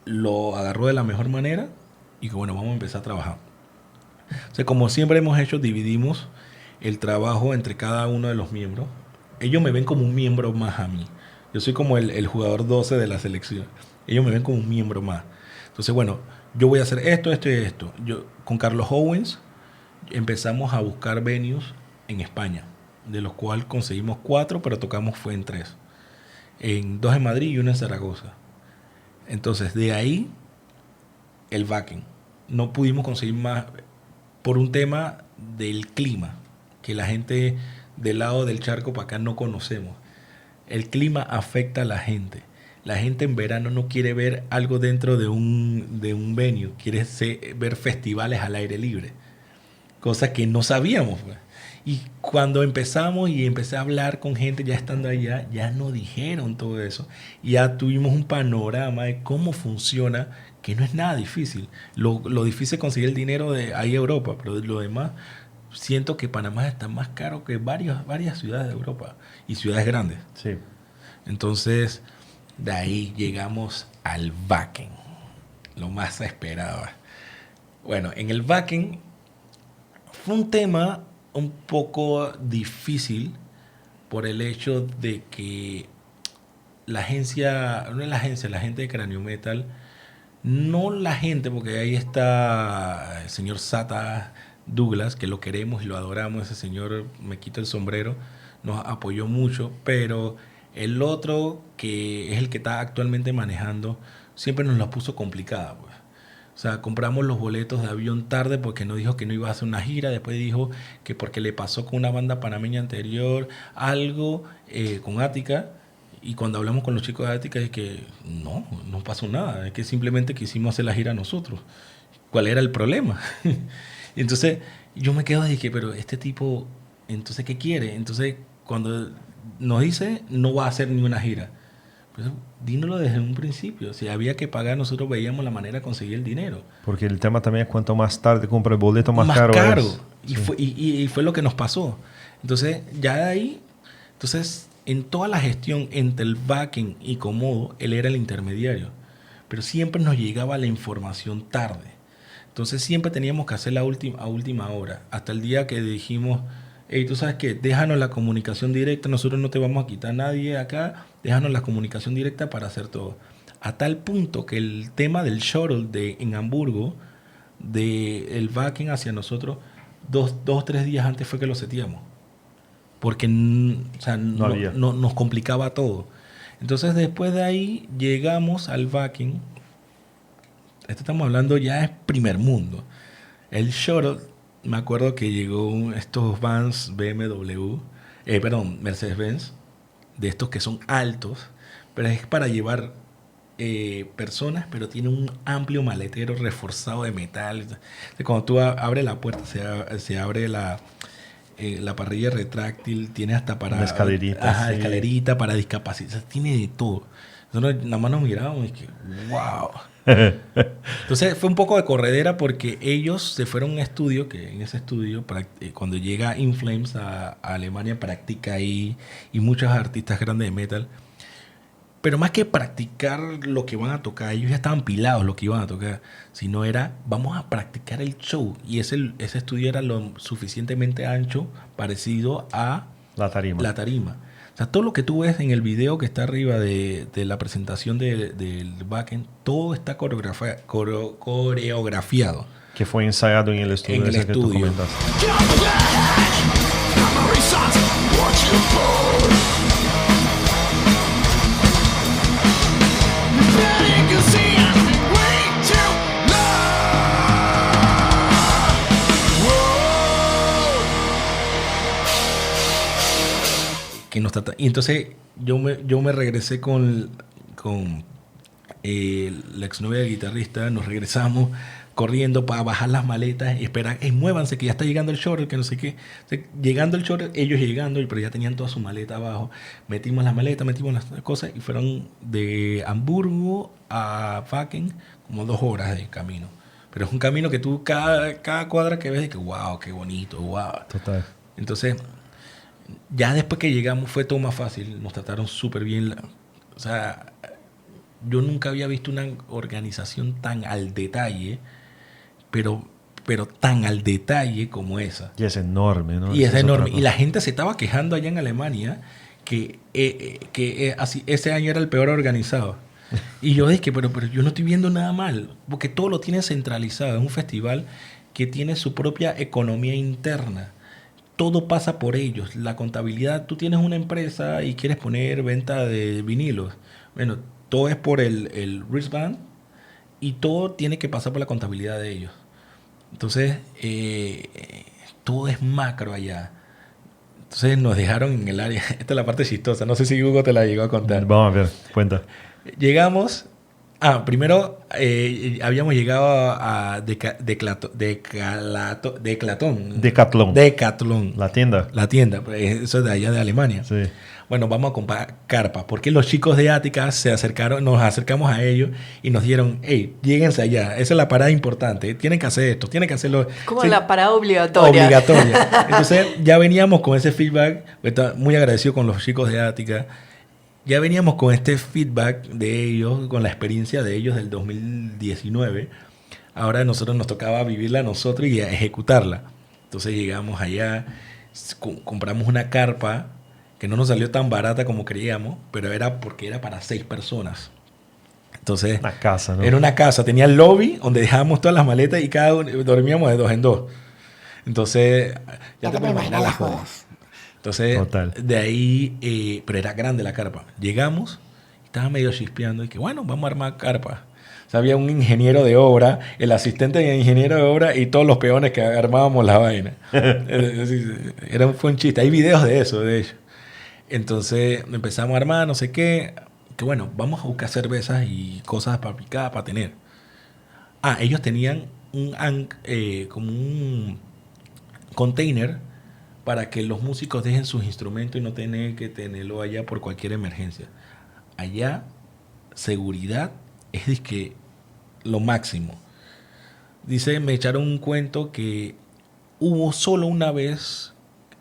lo agarró de la mejor manera y que bueno, vamos a empezar a trabajar. O sea, como siempre hemos hecho, dividimos el trabajo entre cada uno de los miembros. Ellos me ven como un miembro más a mí. Yo soy como el jugador 12 de la selección. Ellos me ven como un miembro más. Entonces, bueno, yo voy a hacer esto, esto y esto. Yo, con Carlos Owens empezamos a buscar venues en España, de los cuales conseguimos 4, pero tocamos fue en 3. En 2 en Madrid y 1 en Zaragoza. Entonces, de ahí, el Wacken. No pudimos conseguir más por un tema del clima, que la gente del lado del charco para acá no conocemos. El clima afecta a la gente. La gente en verano no quiere ver algo dentro de un venue, quiere ver festivales al aire libre, cosa que no sabíamos, pues. Y cuando empezamos y empecé a hablar con gente ya estando allá, ya nos dijeron todo eso. Y ya tuvimos un panorama de cómo funciona, que no es nada difícil. Lo difícil es conseguir el dinero de ahí a Europa, pero lo demás, siento que Panamá está más caro que varias ciudades de Europa y ciudades grandes. Sí. Entonces, de ahí llegamos al Wacken, lo más esperado. Bueno, en el Wacken fue un tema un poco difícil por el hecho de que la gente de Cráneo Metal, no la gente, porque ahí está el señor Sata Douglas, que lo queremos y lo adoramos, ese señor, me quito el sombrero, nos apoyó mucho, pero el otro, que es el que está actualmente manejando, siempre nos la puso complicada, pues. O sea, compramos los boletos de avión tarde porque nos dijo que no iba a hacer una gira. Después dijo que porque le pasó con una banda panameña anterior algo con Ática. Y cuando hablamos con los chicos de Ática es que no pasó nada. Es que simplemente quisimos hacer la gira nosotros. ¿Cuál era el problema? Entonces yo me quedo y dije, pero este tipo, entonces ¿qué quiere? Entonces cuando nos dice no va a hacer ni una gira. Pues dínoslo desde un principio. Si había que pagar, nosotros veíamos la manera de conseguir el dinero. Porque el tema también es cuanto más tarde compra el boleto, más caro es. Y, sí. fue lo que nos pasó. Entonces, ya de ahí, en toda la gestión entre el Wacken y Comodo, él era el intermediario. Pero siempre nos llegaba la información tarde. Entonces, siempre teníamos que hacer a última hora. Hasta el día que dijimos, hey, tú sabes qué, déjanos la comunicación directa, nosotros no te vamos a quitar a nadie acá, déjanos la comunicación directa para hacer todo. A tal punto que el tema del shuttle en Hamburgo, del Wacken hacia nosotros, 2 o 3 días antes fue que lo seteamos. Porque o sea, no nos complicaba todo. Entonces después de ahí llegamos al Wacken, Esto estamos hablando ya es primer mundo. El shuttle, me acuerdo que llegó estos vans Mercedes-Benz, de estos que son altos, pero es para llevar personas, pero tiene un amplio maletero reforzado de metal. Entonces, cuando tú abres la puerta, se abre la parrilla retráctil, tiene hasta para... Una escalerita. Sí. Escalerita para discapacitados, tiene de todo. Nosotros nada más nos mirábamos y que, wow. Entonces fue un poco de corredera porque ellos se fueron a un estudio, que en ese estudio, cuando llega In Flames a Alemania, practica ahí, y muchos artistas grandes de metal. Pero más que practicar lo que van a tocar, ellos ya estaban pilados lo que iban a tocar, sino era, vamos a practicar el show. Y ese estudio era lo suficientemente ancho, parecido a La tarima. O sea, todo lo que tú ves en el video que está arriba de la presentación del backend, todo está coreografiado. Que fue ensayado en el estudio. En el ese que tú estudio. comentaste. Y entonces yo me regresé con la exnovia del guitarrista, nos regresamos corriendo para bajar las maletas y esperar, muévanse que ya está llegando el shuttle, que no sé qué. Entonces, llegando el shuttle, ellos llegando, pero ya tenían toda su maleta abajo. Metimos las maletas, metimos las cosas y fueron de Hamburgo a Wacken como 2 horas de camino. Pero es un camino que tú, cada cuadra que ves, y que wow, qué bonito, wow. Total. Entonces, ya después que llegamos fue todo más fácil, nos trataron súper bien. O sea, yo nunca había visto una organización tan al detalle, pero tan al detalle como esa. Y es enorme, ¿no? Y es enorme. otra Y la gente se estaba quejando allá en Alemania que así, ese año era el peor organizado. Y yo dije, pero yo no estoy viendo nada mal, porque todo lo tiene centralizado. Es un festival que tiene su propia economía interna. Todo pasa por ellos. La contabilidad, tú tienes una empresa y quieres poner venta de vinilos. Bueno, todo es por el wristband y todo tiene que pasar por la contabilidad de ellos. Entonces, todo es macro allá. Entonces nos dejaron en el área. Esta es la parte chistosa. No sé si Hugo te la llegó a contar. Vamos a ver, cuenta. Llegamos. Primero habíamos llegado a Decathlon. La tienda. La tienda, eso es de allá de Alemania. Sí. Bueno, vamos a comprar carpa, porque los chicos de Ática nos acercamos a ellos y nos dijeron, hey, lléguense allá, esa es la parada importante, tienen que hacer esto, tienen que hacerlo. Como sí, la parada obligatoria. Entonces ya veníamos con ese feedback, estaba muy agradecido con los chicos de Ática, ya veníamos con este feedback de ellos, con la experiencia de ellos del 2019, ahora a nosotros nos tocaba vivirla a nosotros y a ejecutarla. Entonces llegamos allá, compramos una carpa, que no nos salió tan barata como creíamos, pero era porque era para 6 personas. Entonces, Una casa, ¿no? era una casa, tenía el lobby donde dejábamos todas las maletas y cada uno dormíamos de 2 en 2. Entonces, ya te puedes imaginar las jodas. Entonces, Total. de ahí, pero era grande la carpa. Llegamos, estaba medio chispeando y que bueno, vamos a armar carpa. O sea, había un ingeniero de obra, el asistente de ingeniero de obra y todos los peones que armábamos la vaina. Fue un chiste. Hay videos de eso, de hecho. Entonces empezamos a armar, no sé qué. Que bueno, vamos a buscar cervezas y cosas para picar, para tener. Ellos tenían como un container para que los músicos dejen sus instrumentos y no tener que tenerlo allá por cualquier emergencia. Allá, seguridad es que lo máximo. Dice, me echaron un cuento que hubo solo una vez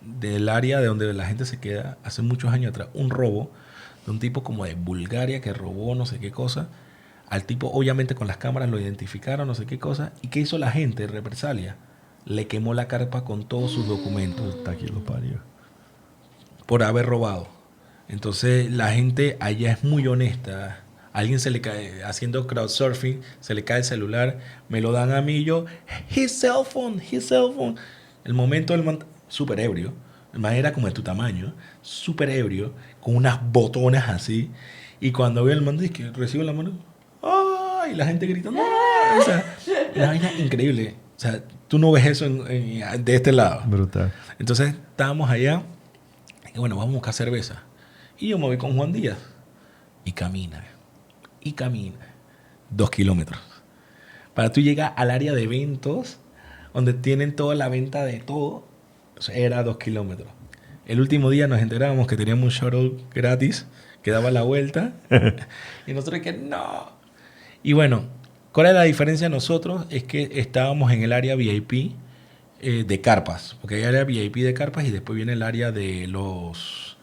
del área de donde la gente se queda, hace muchos años atrás, un robo de un tipo como de Bulgaria que robó no sé qué cosa. Al tipo, obviamente con las cámaras lo identificaron, no sé qué cosa. ¿Y qué hizo la gente? Represalia. Le quemó la carpa con todos sus documentos. Puta que lo parió. Por haber robado. Entonces la gente allá es muy honesta. Alguien se le cae, haciendo crowdsurfing, se le cae el celular, me lo dan a mí y yo, his cell phone. El momento del man, súper ebrio, el man era como de tu tamaño, súper ebrio, con unas botonas así, y cuando veo el man dice que recibo la mano, ¡ay! Y la gente gritando, ¡ay! O sea, una vaina increíble. O sea, tú no ves eso de este lado. Brutal. Entonces estábamos allá y bueno, vamos a buscar cerveza. Y yo me voy con Juan Díaz. Y camina. 2 kilómetros. Para tú llegar al área de eventos, donde tienen toda la venta de todo, o sea, era 2 kilómetros. El último día nos enterábamos que teníamos un shuttle gratis que daba la vuelta. Y nosotros que no. Y bueno, ¿cuál es la diferencia de nosotros? Es que estábamos en el área VIP de carpas. Porque hay área VIP de carpas y después viene el área de los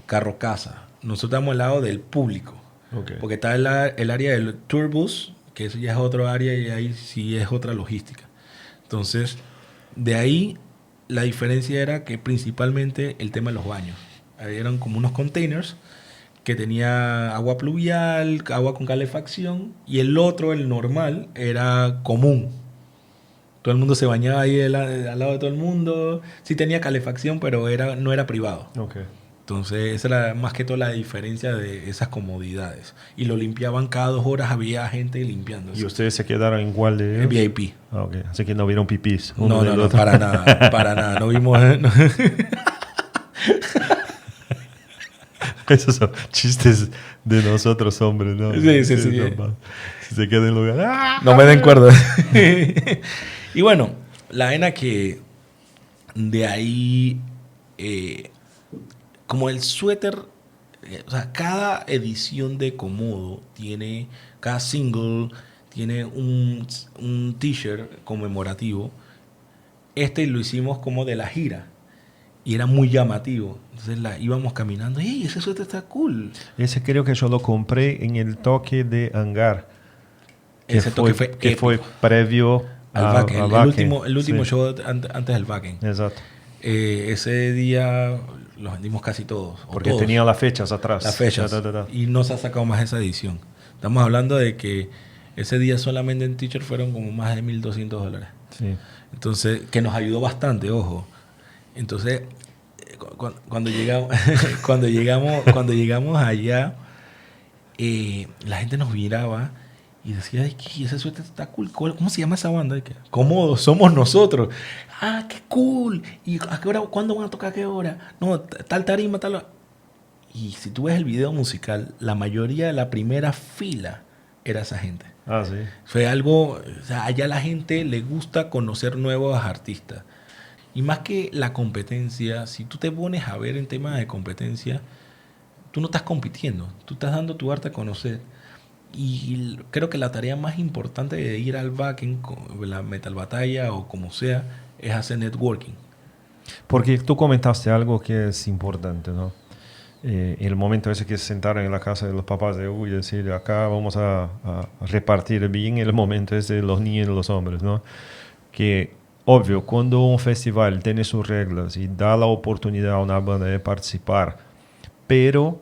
carro casa. Nosotros estamos al lado del público. Okay. Porque está el área del tourbus, que eso ya es otro área y ahí sí es otra logística. Entonces, de ahí la diferencia era que principalmente el tema de los baños. Ahí eran como unos containers que tenía agua pluvial, agua con calefacción, y el otro, el normal, era común. Todo el mundo se bañaba ahí al lado de todo el mundo. Sí tenía calefacción, pero no era privado. Okay. Entonces, esa era más que todo la diferencia de esas comodidades. Y lo limpiaban cada 2 horas, había gente limpiando. ¿Y ustedes se quedaron igual de En VIP. Ah, okay. Así que no vieron pipís. No, para nada. No vimos... No. Esos son chistes de nosotros, hombres, ¿no? Sí. Si se queda en lugar. ¡Ah! No me den cuerda. Y bueno, la vaina que de ahí... como el suéter, o sea, cada edición de Comodo tiene, cada single tiene un t-shirt conmemorativo. Este lo hicimos como de la gira y era muy llamativo. Entonces íbamos caminando, ¡ey, ese suéter está cool! Ese creo que yo lo compré en el toque de Hangar. Ese toque fue previo al Wacken. El último sí. show antes del Wacken. Exacto. Ese día los vendimos casi todos. Porque todos. tenía las fechas atrás. Las fechas. Y no se ha sacado más esa edición. Estamos hablando de que ese día solamente en t-shirt fueron como más de $1,200. Sí. Entonces, que nos ayudó bastante, ojo. Entonces, cuando llegamos allá, la gente nos miraba y decía, ay, ¿qué? Ese suéter está cool. ¿Cómo se llama esa banda? Cómodo, somos nosotros. Ah, qué cool. ¿Y a qué hora? ¿Cuándo van a tocar? ¿A qué hora? No, tal tarima, tal hora. Y si tú ves el video musical, la mayoría de la primera fila era esa gente. Ah, sí. Fue algo, o sea, allá a la gente le gusta conocer nuevos artistas. Y más que la competencia, si tú te pones a ver en temas de competencia, tú no estás compitiendo, tú estás dando tu arte a conocer. Y creo que la tarea más importante de ir al Wacken, la Metal Batalla o como sea, es hacer networking. Porque tú comentaste algo que es importante, ¿no? El momento ese que se sentaron en la casa de los papás de Hugo y decir, acá vamos a repartir bien el momento ese de los niños y los hombres, ¿no? Que, obvio, cuando un festival tiene sus reglas y da la oportunidad a una banda de participar, pero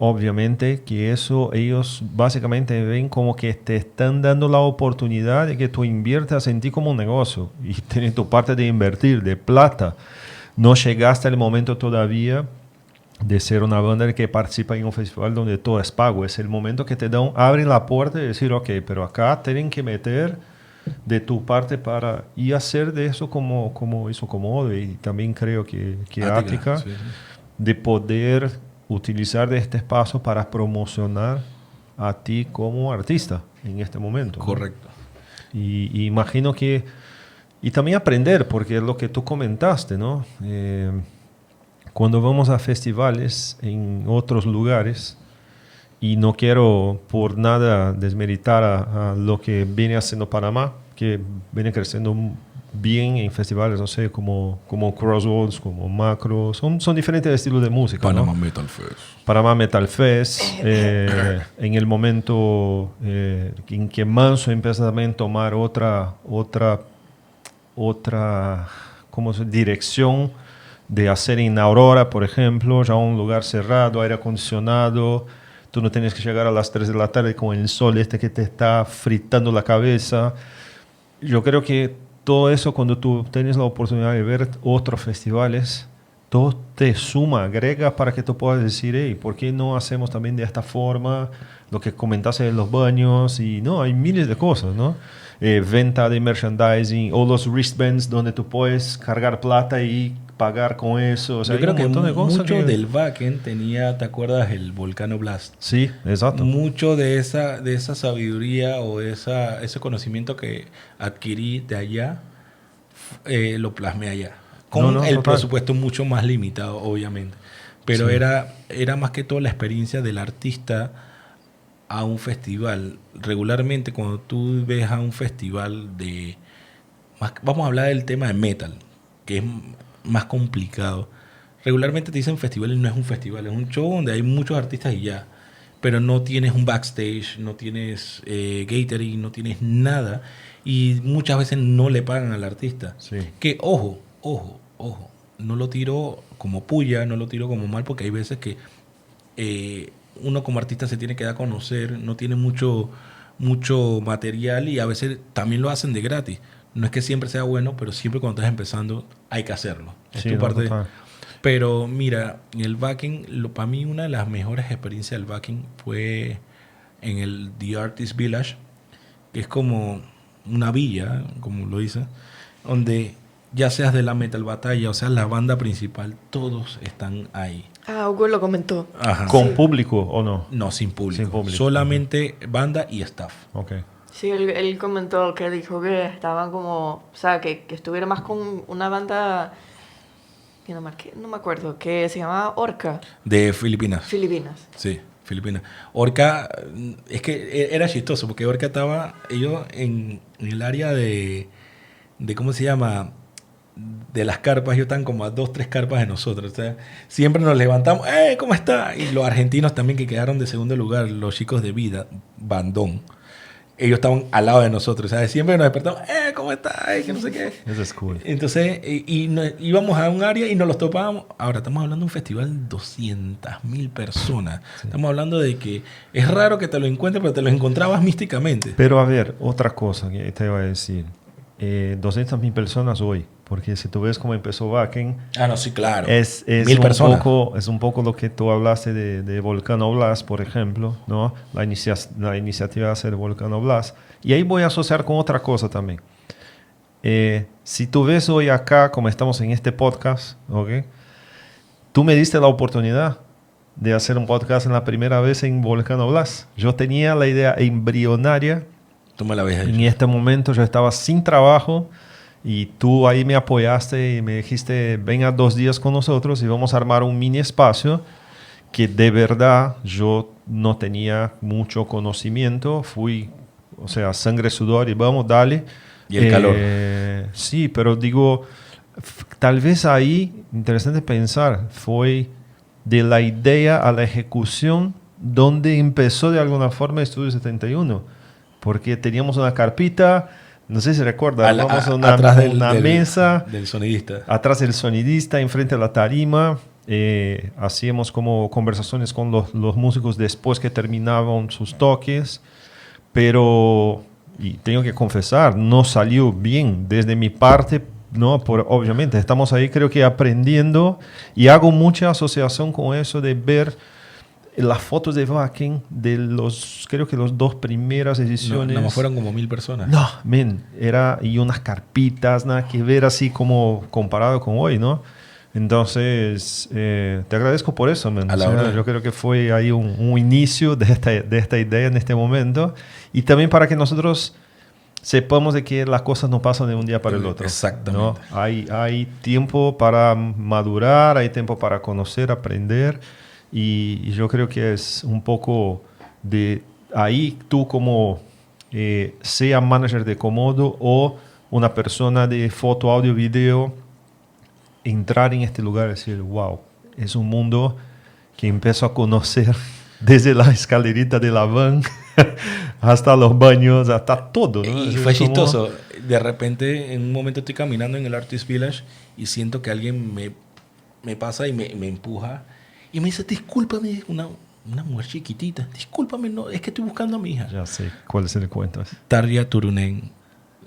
obviamente que eso ellos básicamente ven como que te están dando la oportunidad de que tú inviertas en ti como un negocio y tienes tu parte de invertir, de plata. No llegaste al momento todavía de ser una banda que participa en un festival donde todo es pago. Es el momento que te dan, abren la puerta y decir, ok, pero acá tienen que meter de tu parte para y hacer de eso como hizo Comodo y también creo que Ática, sí. de poder utilizar de este espacio para promocionar a ti como artista en este momento. Correcto. ¿No? Y imagino que y también aprender, porque es lo que tú comentaste, ¿no? Cuando vamos a festivales en otros lugares, y no quiero por nada desmeritar a lo que viene haciendo Panamá, que viene creciendo bien en festivales, no sé, como Crossroads, como Macro, son diferentes estilos de música. Panama, ¿no? Metal Fest. Panamá Metal Fest, en el momento en que Manso empieza también a tomar otra ¿cómo se dice? Dirección de hacer en Aurora, por ejemplo, ya un lugar cerrado, aire acondicionado, tú no tienes que llegar a las 3 de la tarde con el sol que te está fritando la cabeza. Yo creo que todo eso, cuando tú tienes la oportunidad de ver otros festivales, todo te suma, agrega para que tú puedas decir, hey, ¿por qué no hacemos también de esta forma lo que comentaste de los baños? Y no, hay miles de cosas, ¿no? Venta de merchandising o los wristbands donde tú puedes cargar plata y pagar con eso. O sea, Yo hay creo un que montón de cosas mucho del backend tenía, ¿te acuerdas? El Volcano Blast. Sí, exacto. Mucho de esa sabiduría o ese conocimiento que adquirí de allá, lo plasmé allá. Con el total. presupuesto mucho más limitado, obviamente. Pero Sí. era más que todo la experiencia del artista a un festival. Regularmente, cuando tú ves a un festival vamos a hablar del tema de metal, que es más complicado. Regularmente te dicen festival y no es un festival, es un show donde hay muchos artistas y ya. Pero no tienes un backstage, no tienes catering, no tienes nada. Y muchas veces no le pagan al artista. Sí. Que, ojo, no lo tiro como puya, no lo tiro como mal, porque hay veces que uno como artista se tiene que dar a conocer, no tiene mucho material y a veces también lo hacen de gratis. No es que siempre sea bueno, pero siempre cuando estás empezando hay que hacerlo. Es Sí, tu no, parte. total. Pero mira, en el backing, para mí una de las mejores experiencias del backing fue en el The Artist Village, que es como una villa, como lo dice, donde ya seas de la metal batalla o sea la banda principal, todos están ahí. Ah, Hugo lo comentó. Ajá. ¿Con Sí. público o no? No, sin público. Sin público. Solamente banda y staff. Ok. Sí, él comentó que dijo que estaban como, o sea, que estuviera más con una banda, que no me acuerdo, que se llamaba Orca, De Filipinas. Filipinas. Sí, Filipinas. Orca, es que era chistoso, porque Orca estaba, ellos en el área de ¿cómo se llama? De las carpas, ellos están como a 2, 3 carpas de nosotros. O sea, siempre nos levantamos, ¿cómo está? Y los argentinos también que quedaron de segundo lugar, los chicos de Vida, Bandón, ellos estaban al lado de nosotros. O sea, siempre nos despertamos, ¿cómo está? Que no sé qué. Eso es cool. Entonces, íbamos a un área y nos los topábamos. Ahora, estamos hablando de un festival de 200.000 personas. Sí. Estamos hablando de que es raro que te lo encuentres, pero te lo encontrabas místicamente. Pero a ver, otra cosa que te iba a decir. 200.000 personas hoy, porque si tú ves cómo empezó Wacken, no, sí, claro. Es 1.000 personas. Es un poco lo que tú hablaste de Volcano Blast, por ejemplo, ¿no? La iniciativa de hacer Volcano Blast. Y ahí voy a asociar con otra cosa también. Si tú ves hoy acá, como estamos en este podcast, ¿ok? Tú me diste la oportunidad de hacer un podcast en la primera vez en Volcano Blast. Yo tenía la idea embrionaria. Tú me la habías en hecho. este momento yo estaba sin trabajo y tú ahí me apoyaste y me dijiste, venga 2 días con nosotros y vamos a armar un mini espacio que de verdad yo no tenía mucho conocimiento. Fui, o sea, sangre, sudor y vamos, dale. Y el calor. Sí, pero digo, tal vez ahí, interesante pensar, fue de la idea a la ejecución donde empezó de alguna forma Estudio 71. Porque teníamos una carpita, no sé si recuerdas, atrás una mesa. Del sonidista. Atrás del sonidista, enfrente de la tarima. Hacíamos como conversaciones con los músicos después que terminaban sus toques. Pero, y tengo que confesar, no salió bien desde mi parte. No, obviamente, estamos ahí creo que aprendiendo. Y hago mucha asociación con eso de ver las fotos de Wacken de creo que las 2 primeras ediciones. No, fueron como 1.000 personas. No, y unas carpitas, nada que ver así como comparado con hoy, ¿no? Entonces, te agradezco por eso, man. Yo creo que fue ahí un inicio de esta idea en este momento. Y también para que nosotros sepamos de que las cosas no pasan de un día para el otro. Exactamente. ¿No? Hay tiempo para madurar, hay tiempo para conocer, aprender. Y yo creo que es un poco de ahí tú como sea manager de Komodo o una persona de foto, audio, video, entrar en este lugar y decir, wow, es un mundo que empiezo a conocer desde la escalerita de la van hasta los baños, hasta todo, ¿no? Y fue chistoso. De repente, en un momento estoy caminando en el Artist Village y siento que alguien me pasa y me empuja. Y me dice, discúlpame, una mujer chiquitita, discúlpame, no, es que estoy buscando a mi hija. Ya sé, ¿cuál es el cuento? Tarja Turunen,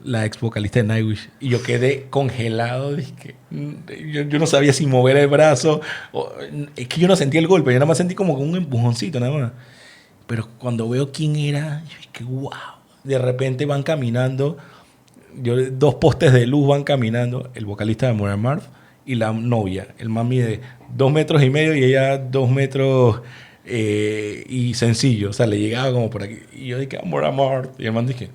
la ex vocalista de Nightwish. Y yo quedé congelado. Dije, yo no sabía si mover el brazo. Es que yo no sentí el golpe. Yo nada más sentí como un empujoncito, nada más. Pero cuando veo quién era, yo dije, wow. De repente van caminando. Dos postes de luz van caminando. El vocalista de Amor Amarth y la novia. El mami de 2 metros y medio y ella 2 metros y sencillo. O sea, le llegaba como por aquí. Y yo dije, Amor Amarth. Y el man dije,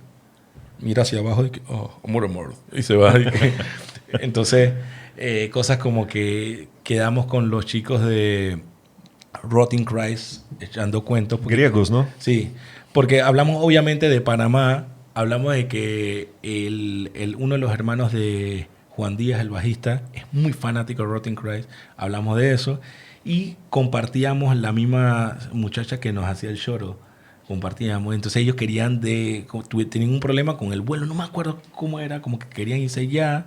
mira hacia abajo y dije, oh, Amor Amarth. Y se va. Entonces, cosas como que quedamos con los chicos de Rotting Christ echando cuentos. Griegos, ¿no? Sí, porque hablamos obviamente de Panamá. Hablamos de que uno de los hermanos de Juan Díaz, el bajista, es muy fanático de Rotting Christ. Hablamos de eso. Y compartíamos la misma muchacha que nos hacía el choro. Compartíamos. Entonces ellos querían tenían un problema con el vuelo. No me acuerdo cómo era. Como que querían irse ya.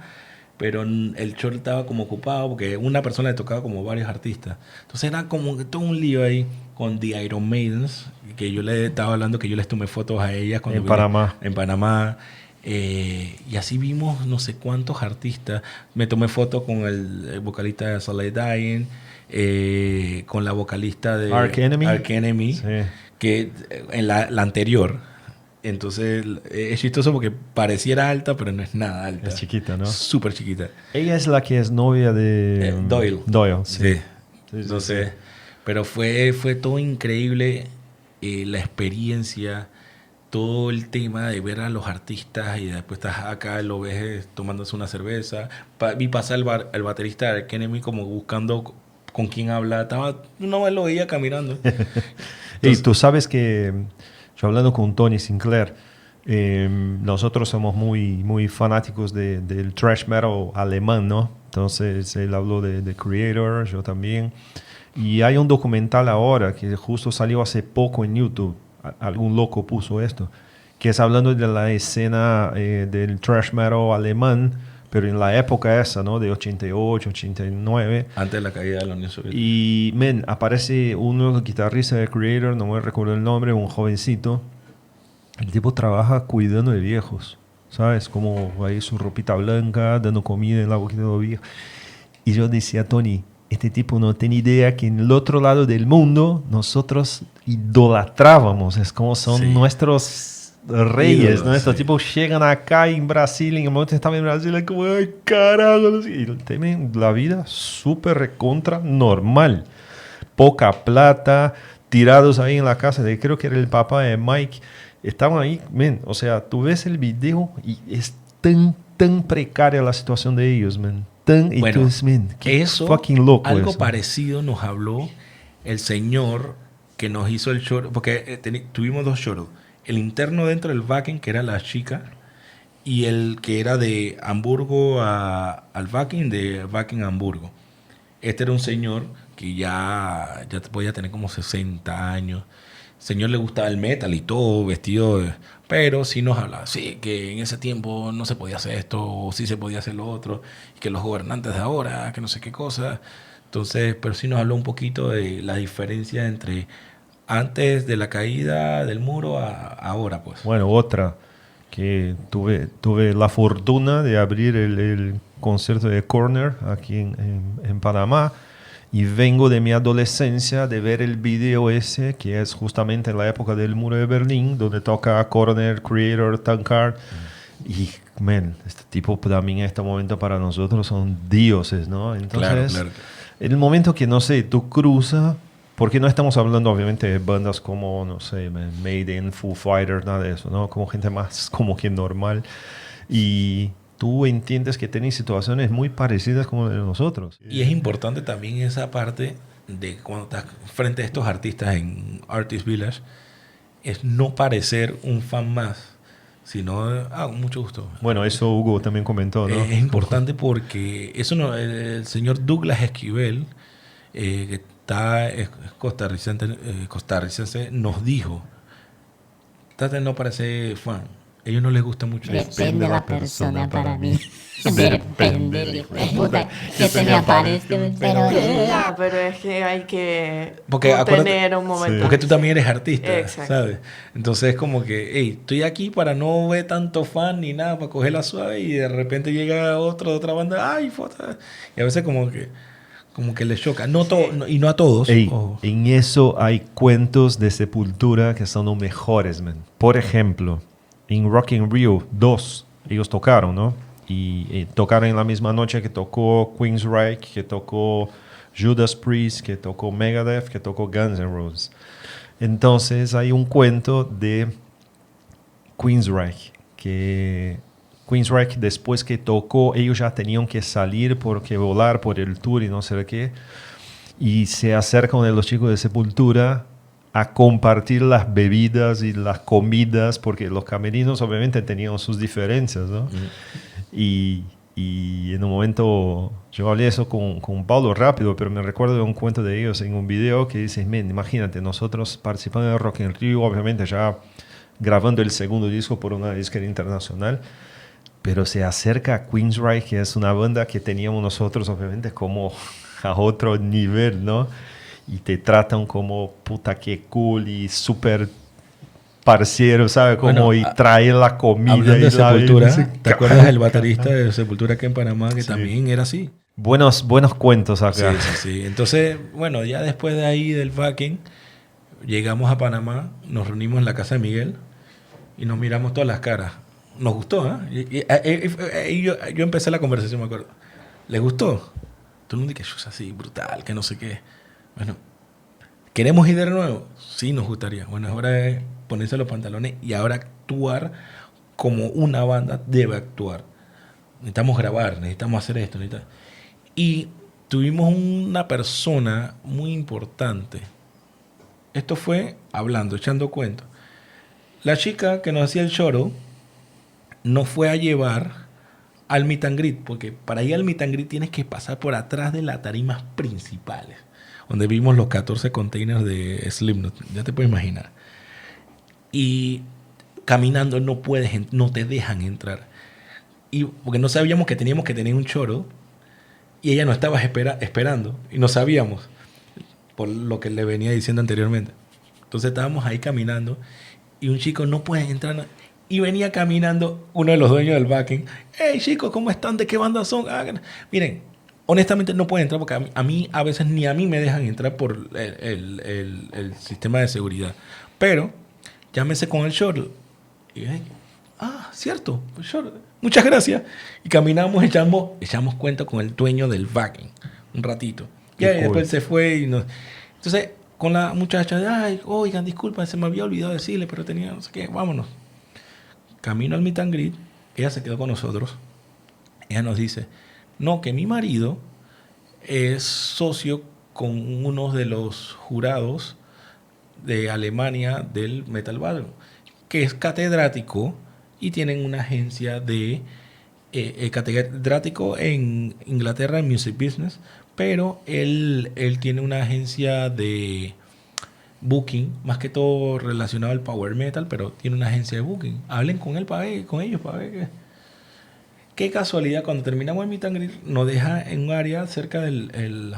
Pero el choro estaba como ocupado porque una persona le tocaba como varios artistas. Entonces era como todo un lío ahí con The Iron Maidens, que yo le estaba hablando que yo les tomé fotos a ellas cuando en Panamá. En Panamá. Y así vimos no sé cuántos artistas. Me tomé fotos con el vocalista de Soleil Dying, con la vocalista de Arch Enemy. Sí. Que en la anterior. Entonces es chistoso porque pareciera alta, pero no es nada alta. Es chiquita, ¿no? Súper chiquita. Ella es la que es novia de Doyle. Doyle, sí. Sí. Entonces, pero fue todo increíble, la experiencia, todo el tema de ver a los artistas y después estás acá, lo ves tomándose una cerveza. Vi pasar el baterista de Kenemy como buscando con quién hablar. Una vez lo veía caminando. Y tú sabes que... Yo hablando con Tony Sinclair, nosotros somos muy fanáticos del thrash metal alemán, ¿no? Entonces él habló de The Creator, yo también. Y hay un documental ahora que justo salió hace poco en YouTube, algún loco puso esto, que es hablando de la escena del thrash metal alemán, pero en la época esa, ¿no? De 88, 89. Antes de la caída de la Unión Soviética. Y, aparece uno de los guitarristas de Creator, no me recuerdo el nombre, un jovencito. El tipo trabaja cuidando de viejos, ¿sabes? Como ahí su ropita blanca, dando comida en la boquita de los viejos. Y yo decía, Tony, este tipo no tiene idea que en el otro lado del mundo nosotros idolatrábamos. Es como son nuestros... reyes, ídolos, ¿no? Estos tipos llegan acá en Brasil, en el momento que estaban en Brasil, es como, ay, carajo, y tienen la vida súper recontra normal. Poca plata, tirados ahí en la casa, creo que era el papá de Mike, estaban ahí, o sea, tú ves el video y es tan precaria la situación de ellos, y bueno, tú dices, qué eso, fucking loco algo eso. Parecido nos habló el señor que nos hizo el show, porque tuvimos 2 shows. El interno dentro del Wacken, que era la chica, y el que era de Hamburgo al Wacken, de Wacken a Hamburgo. Este era un señor que ya podía tener como 60 años. El señor le gustaba el metal y todo, vestido pero sí nos hablaba, sí, que en ese tiempo no se podía hacer esto, o sí se podía hacer lo otro, y que los gobernantes de ahora, que no sé qué cosa. Entonces, pero sí nos habló un poquito de la diferencia entre... antes de la caída del muro a ahora, pues. Bueno, otra que tuve la fortuna de abrir el concierto de Corner aquí en Panamá, y vengo de mi adolescencia de ver el video ese, que es justamente en la época del muro de Berlín, donde toca Corner, Creator, Tankard. Y, este tipo también en este momento para nosotros son dioses, ¿no? Entonces, claro. En el momento que, no sé, tú cruzas... Porque no estamos hablando, obviamente, de bandas como, no sé, Maiden, Foo Fighters, nada de eso, ¿no? Como gente más como que normal. Y tú entiendes que tienen situaciones muy parecidas como de nosotros. Y es importante también esa parte de cuando estás frente a estos artistas en Artist Village, es no parecer un fan más, sino, con mucho gusto. Bueno, eso Hugo también comentó, ¿no? Es importante porque eso no, el señor Douglas Esquivel, que es costarricense, nos dijo, trata de no parecer fan. A ellos no les gusta mucho. Depende de la persona para mí. Depende, hijo de puta, que se me aparezca. Pero Ya, pero es que hay que Porque acuérdate- tener un momento. Porque tú también eres artista, Exacto. ¿sabes? Entonces es como que, hey, estoy aquí para no ver tanto fan ni nada, para cogerla suave y de repente llega otro de otra banda, ay, foto. Y a veces como que les choca. No todo, y no a todos. Ey, ojo. en eso hay cuentos de Sepultura que son los mejores, man. Por ejemplo, en Rock in Rio 2, ellos tocaron, ¿no? Y tocaron en la misma noche que tocó Queensryche, que tocó Judas Priest, que tocó Megadeth, que tocó Guns N' Roses. Entonces hay un cuento de Queensryche, que Queensryche después que tocó, ellos ya tenían que salir porque volar por el tour y no sé qué, y se acercan de los chicos de Sepultura a compartir las bebidas y las comidas, porque los camerinos obviamente tenían sus diferencias, ¿no? Y en un momento yo hablé eso con Pablo rápido, pero me recuerdo de un cuento de ellos en un video que dice, "Men, imagínate, nosotros participando en Rock in Rio, obviamente ya grabando el segundo disco por una disquera internacional, pero se acerca a Queensryche, que es una banda que teníamos nosotros obviamente como a otro nivel, ¿no? Y te tratan como puta que cool y súper parciero, ¿sabes? Como Bueno, y trae la comida Hablando y de la Sepultura, bebida. ¿te acuerdas del baterista de Sepultura aquí en Panamá que también era así? Buenos cuentos acá. Sí, sí, sí. Entonces, bueno, ya después de ahí del backing, llegamos a Panamá, nos reunimos en la casa de Miguel y nos miramos todas las caras. Nos gustó, ¿eh? Y yo empecé la conversación, me acuerdo. ¿Les gustó? Todo el mundo dice que es así, brutal, que no sé qué. Bueno, ¿queremos ir de nuevo? Sí, nos gustaría. Bueno, es hora de ponerse los pantalones y ahora actuar como una banda debe actuar. Necesitamos grabar, necesitamos hacer esto. Y tuvimos una persona muy importante. Esto fue hablando, echando cuentos. La chica que nos hacía el choro nos fue a llevar al meet and greet, porque para ir al meet and greet tienes que pasar por atrás de las tarimas principales, donde vimos los 14 containers de Slipknot, ya te puedes imaginar. Y caminando no te dejan entrar. Y porque no sabíamos que teníamos que tener un choro, y ella nos estaba esperando, y no sabíamos, por lo que le venía diciendo anteriormente. Entonces estábamos ahí caminando, y un chico no puede entrar. Y venía caminando uno de los dueños del backing. Hey chicos, ¿cómo están? ¿De qué banda son? Miren, honestamente no pueden entrar porque a mí a veces ni a mí me dejan entrar por el sistema de seguridad. Pero llámese con el short. Y dije, cierto, el short. Muchas gracias. Y caminamos, echamos cuenta con el dueño del backing un ratito. Y ahí después se fue y nos... Entonces, con la muchacha, oigan, disculpen, se me había olvidado decirle, pero tenía no sé qué, vámonos. Camino al meet and greet, ella se quedó con nosotros. Ella nos dice, no, que mi marido es socio con uno de los jurados de Alemania del Metal Battle, que es catedrático y tienen una agencia de catedrático en Inglaterra en Music Business, pero él tiene una agencia de booking, más que todo relacionado al power metal, pero tiene una agencia de booking. Hablen con él con ellos para ver qué casualidad, cuando terminamos el meet and greet, nos deja en un área cerca del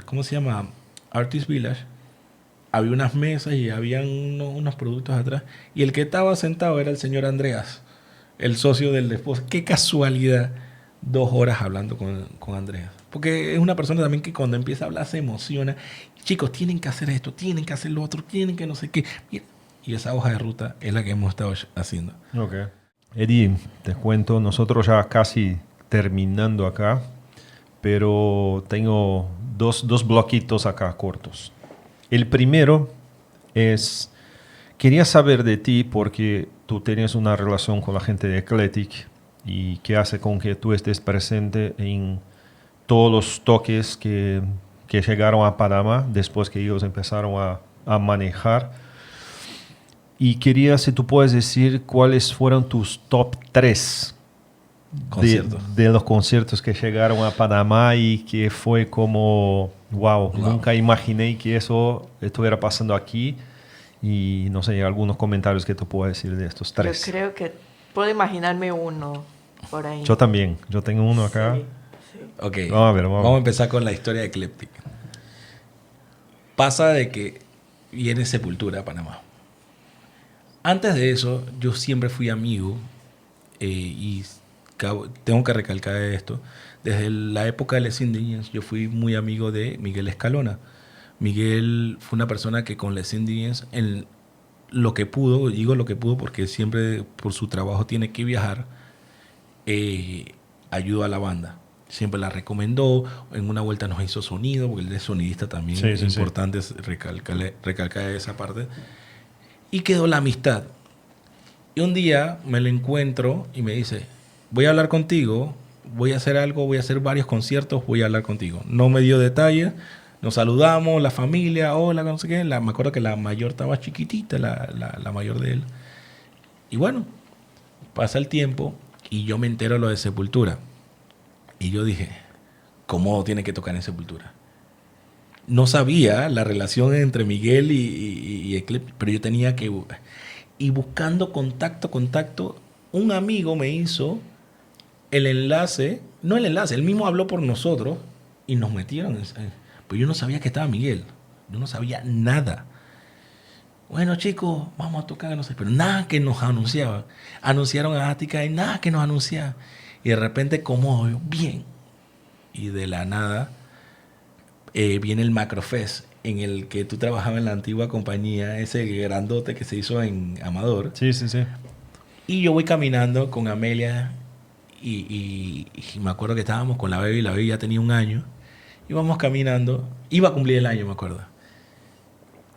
¿cómo se llama? Artist Village. Había unas mesas y habían unos productos atrás, y el que estaba sentado era el señor Andreas, el socio del esposo. Qué casualidad, 2 horas hablando con Andreas, porque es una persona también que cuando empieza a hablar se emociona. Chicos, tienen que hacer esto, tienen que hacer lo otro, tienen que no sé qué. Y esa hoja de ruta es la que hemos estado haciendo. Okay. Eddie, te cuento, nosotros ya casi terminando acá, pero tengo dos bloquitos acá cortos. El primero es, quería saber de ti porque tú tienes una relación con la gente de Eclectic y que hace con que tú estés presente en todos los toques que llegaron a Panamá después que ellos empezaron a manejar. Y quería, si tú puedes decir, cuáles fueron tus top 3 de los conciertos que llegaron a Panamá y que fue como, wow, nunca imaginé que eso estuviera pasando aquí. Y no sé, algunos comentarios que tú puedas decir de estos 3. Yo creo que puedo imaginarme uno. por ahí. Yo también. Yo tengo uno acá. Sí, sí. Ok, Vamos a ver, vamos a ver. vamos a empezar con la historia de Eclectic. Pasa de que viene Sepultura a Panamá. Antes de eso, yo siempre fui amigo y tengo que recalcar esto. Desde la época de Les Indians, yo fui muy amigo de Miguel Escalona. Miguel fue una persona que con Les Indians, en lo que pudo, digo lo que pudo porque siempre por su trabajo tiene que viajar, ayudó a la banda. Siempre la recomendó, en una vuelta nos hizo sonido, porque él es sonidista también, Sí, es sí, sí. importante recalcar esa parte. Y quedó la amistad. Y un día me lo encuentro y me dice, voy a hablar contigo, voy a hacer algo, voy a hacer varios conciertos, voy a hablar contigo. No me dio detalles, nos saludamos, la familia, hola, no sé qué. Me acuerdo que la mayor estaba chiquitita, la mayor de él. Y bueno, pasa el tiempo y yo me entero lo de Sepultura. Y yo dije, ¿cómo tiene que tocar en Sepultura? No sabía la relación entre Miguel y Eclipse, pero yo tenía que... Y buscando contacto, un amigo me hizo el enlace, no el enlace, él mismo habló por nosotros y nos metieron. Pues yo no sabía que estaba Miguel, yo no sabía nada. Bueno, chicos, vamos a tocar, no sé, pero nada que nos anunciaba. Anunciaron a Ática y nada que nos anunciaba. Y de repente, como bien. Y de la nada viene el Macrofest, en el que tú trabajabas en la antigua compañía, ese grandote que se hizo en Amador. Sí, sí, sí. Y yo voy caminando con Amelia y me acuerdo que estábamos con la baby ya tenía 1 año. Íbamos caminando, iba a cumplir el año, me acuerdo.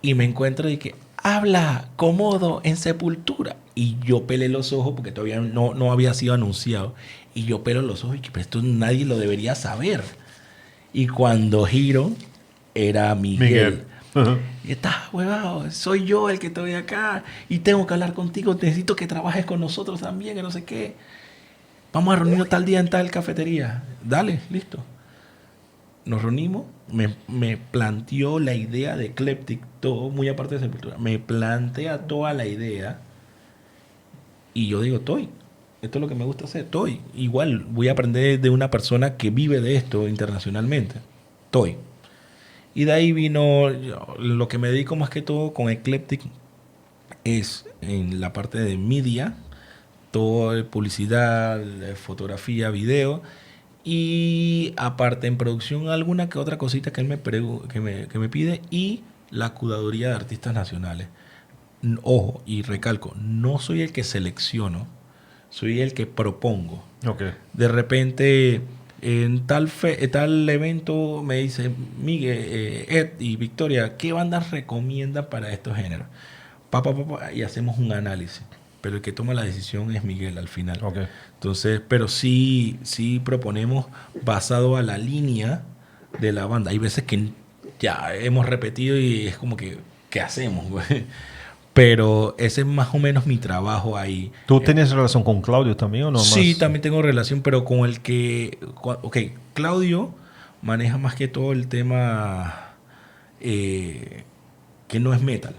Y me encuentro y que habla Comodo en Sepultura. Y yo pelé los ojos porque todavía no había sido anunciado. Y yo pelo los ojos y que, pero esto nadie lo debería saber. Y cuando giro, era Miguel. Ajá. Y está, huevado, soy yo el que estoy acá y tengo que hablar contigo, necesito que trabajes con nosotros también, que no sé qué. Vamos a reunirnos tal día en tal cafetería. Dale, listo. Nos reunimos, me planteó la idea de Eclectic, todo, muy aparte de Sepultura. Me plantea toda la idea y yo digo, esto es lo que me gusta hacer, igual voy a aprender de una persona que vive de esto internacionalmente. Y de ahí vino lo que me dedico más que todo con Eclectic es en la parte de media, todo publicidad, fotografía, video y aparte en producción alguna que otra cosita que él que me pide y la curaduría de artistas nacionales. Ojo, y recalco, no soy el que selecciono, soy el que propongo. Ok. De repente en tal evento me dice Miguel, Ed y Victoria, ¿qué bandas recomiendan para estos géneros? Y hacemos un análisis. Pero el que toma la decisión es Miguel al final. Ok. Entonces, pero sí proponemos basado a la línea de la banda. Hay veces que ya hemos repetido y es como que, ¿qué hacemos, güey? Pero ese es más o menos mi trabajo ahí. ¿Tú tienes relación con Claudio también o no? Sí, más? también tengo relación, pero con el que... Ok, Claudio maneja más que todo el tema que no es metal.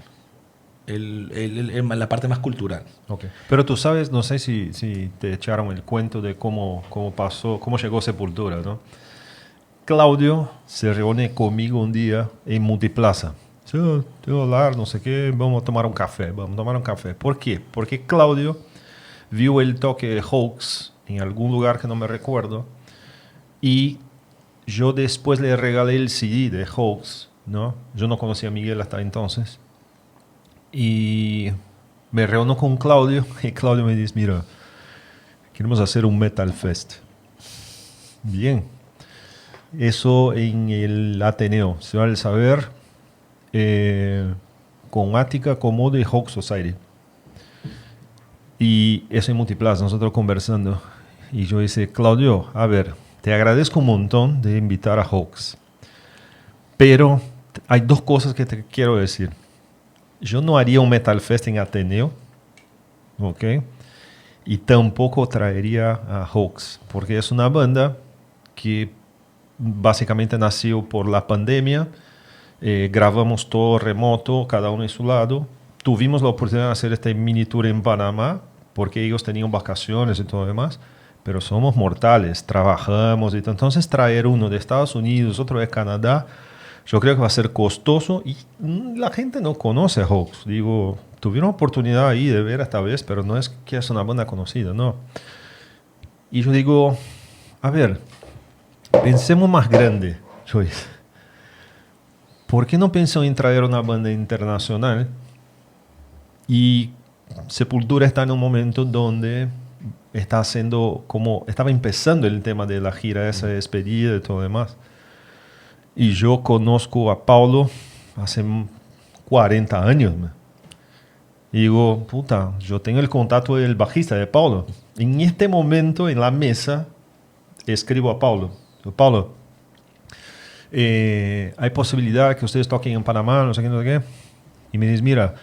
La parte más cultural. Ok. Pero tú sabes, no sé si te echaron el cuento de cómo pasó, cómo llegó Sepultura, ¿no? Claudio se reúne conmigo un día en Multiplaza. Sí, te voy a hablar, no sé qué, vamos a tomar un café. ¿Por qué? Porque Claudio vio el toque de Hoax en algún lugar que no me recuerdo y yo después le regalé el CD de Hoax, ¿no? Yo no conocía a Miguel hasta entonces. Y me reúno con Claudio y Claudio me dice, mira, queremos hacer un Metal Fest. Bien. Eso en el Ateneo, Ciudad del Saber, con Ática, Comodo y Hawk Society. Y eso en Multiplaza, nosotros conversando. Y yo dice, Claudio, a ver, te agradezco un montón de invitar a Hawks. Pero hay 2 cosas que te quiero decir. Yo no haría un Metal Fest en Ateneo, ¿ok? Y tampoco traería a Hawks, porque es una banda que básicamente nació por la pandemia. Grabamos todo remoto, cada uno en su lado. Tuvimos la oportunidad de hacer este mini tour en Panamá, porque ellos tenían vacaciones y todo lo demás. pero somos mortales, trabajamos y todo. Entonces traer uno de Estados Unidos, otro de Canadá, yo creo que va a ser costoso y la gente no conoce a Hoax. Digo, tuvieron oportunidad ahí de ver esta vez, pero no es que es una banda conocida, no. Y yo digo, a ver, pensemos más grande, Joyce. ¿Por qué no pensó en traer una banda internacional? Y Sepultura está en un momento donde está haciendo como estaba empezando el tema de la gira, esa despedida y todo lo demás. Y yo conozco a Paulo hace 40 años. Y digo, puta, yo tengo el contacto del bajista de Paulo. En este momento, en la mesa, escribo a Paulo. Digo, Paulo, hay posibilidad que ustedes toquen en Panamá, no sé qué, no sé qué. Y me dice, mira,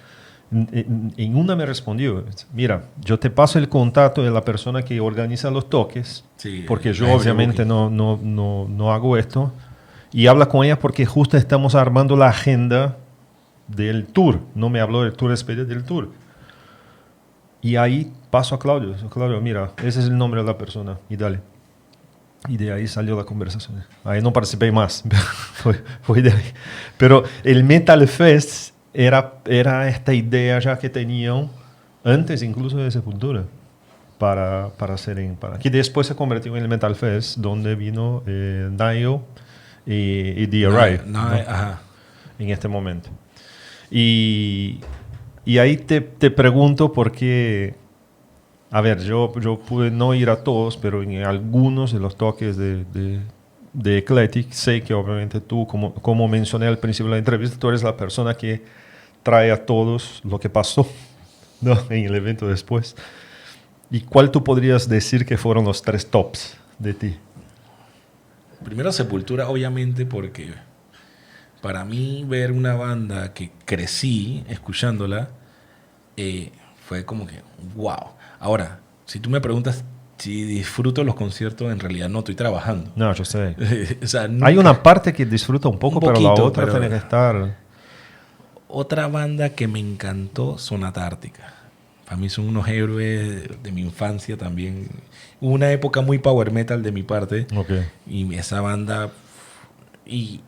en una me respondió, mira, yo te paso el contacto de la persona que organiza los toques, Sí, porque yo obviamente no hago esto, y habla con ella porque justo estamos armando la agenda del tour. No me habló del tour, despedida del tour. Y ahí paso a Claudio. Claudio, mira, ese es el nombre de la persona, y dale. Y de ahí salió la conversación. Ahí no participé más, fue de ahí. Pero el Metal Fest era esta idea ya que tenían antes incluso de Sepultura para hacer en Panamá. Que después se convirtió en el Metal Fest, donde vino Dio y The Arrive, ¿no? Ajá. En este momento. Y ahí te pregunto por qué. A ver, yo pude no ir a todos, pero en algunos de los toques de Eclectic, sé que obviamente tú, como mencioné al principio de la entrevista, tú eres la persona que trae a todos lo que pasó, ¿no? En el evento después. ¿Y cuál tú podrías decir que fueron los 3 tops de ti? Primero Sepultura, obviamente, porque para mí ver una banda que crecí escuchándola fue como que wow. Ahora, si tú me preguntas si disfruto los conciertos, en realidad no estoy trabajando. No, yo sé. O sea, nunca. Hay una parte que disfruta un poco, pero la poquito, otra pero tiene que estar... Otra banda que me encantó, Sonata Ártica. Para mí son unos héroes de mi infancia también. Hubo una época muy power metal de mi parte. Okay. Y esa banda... Y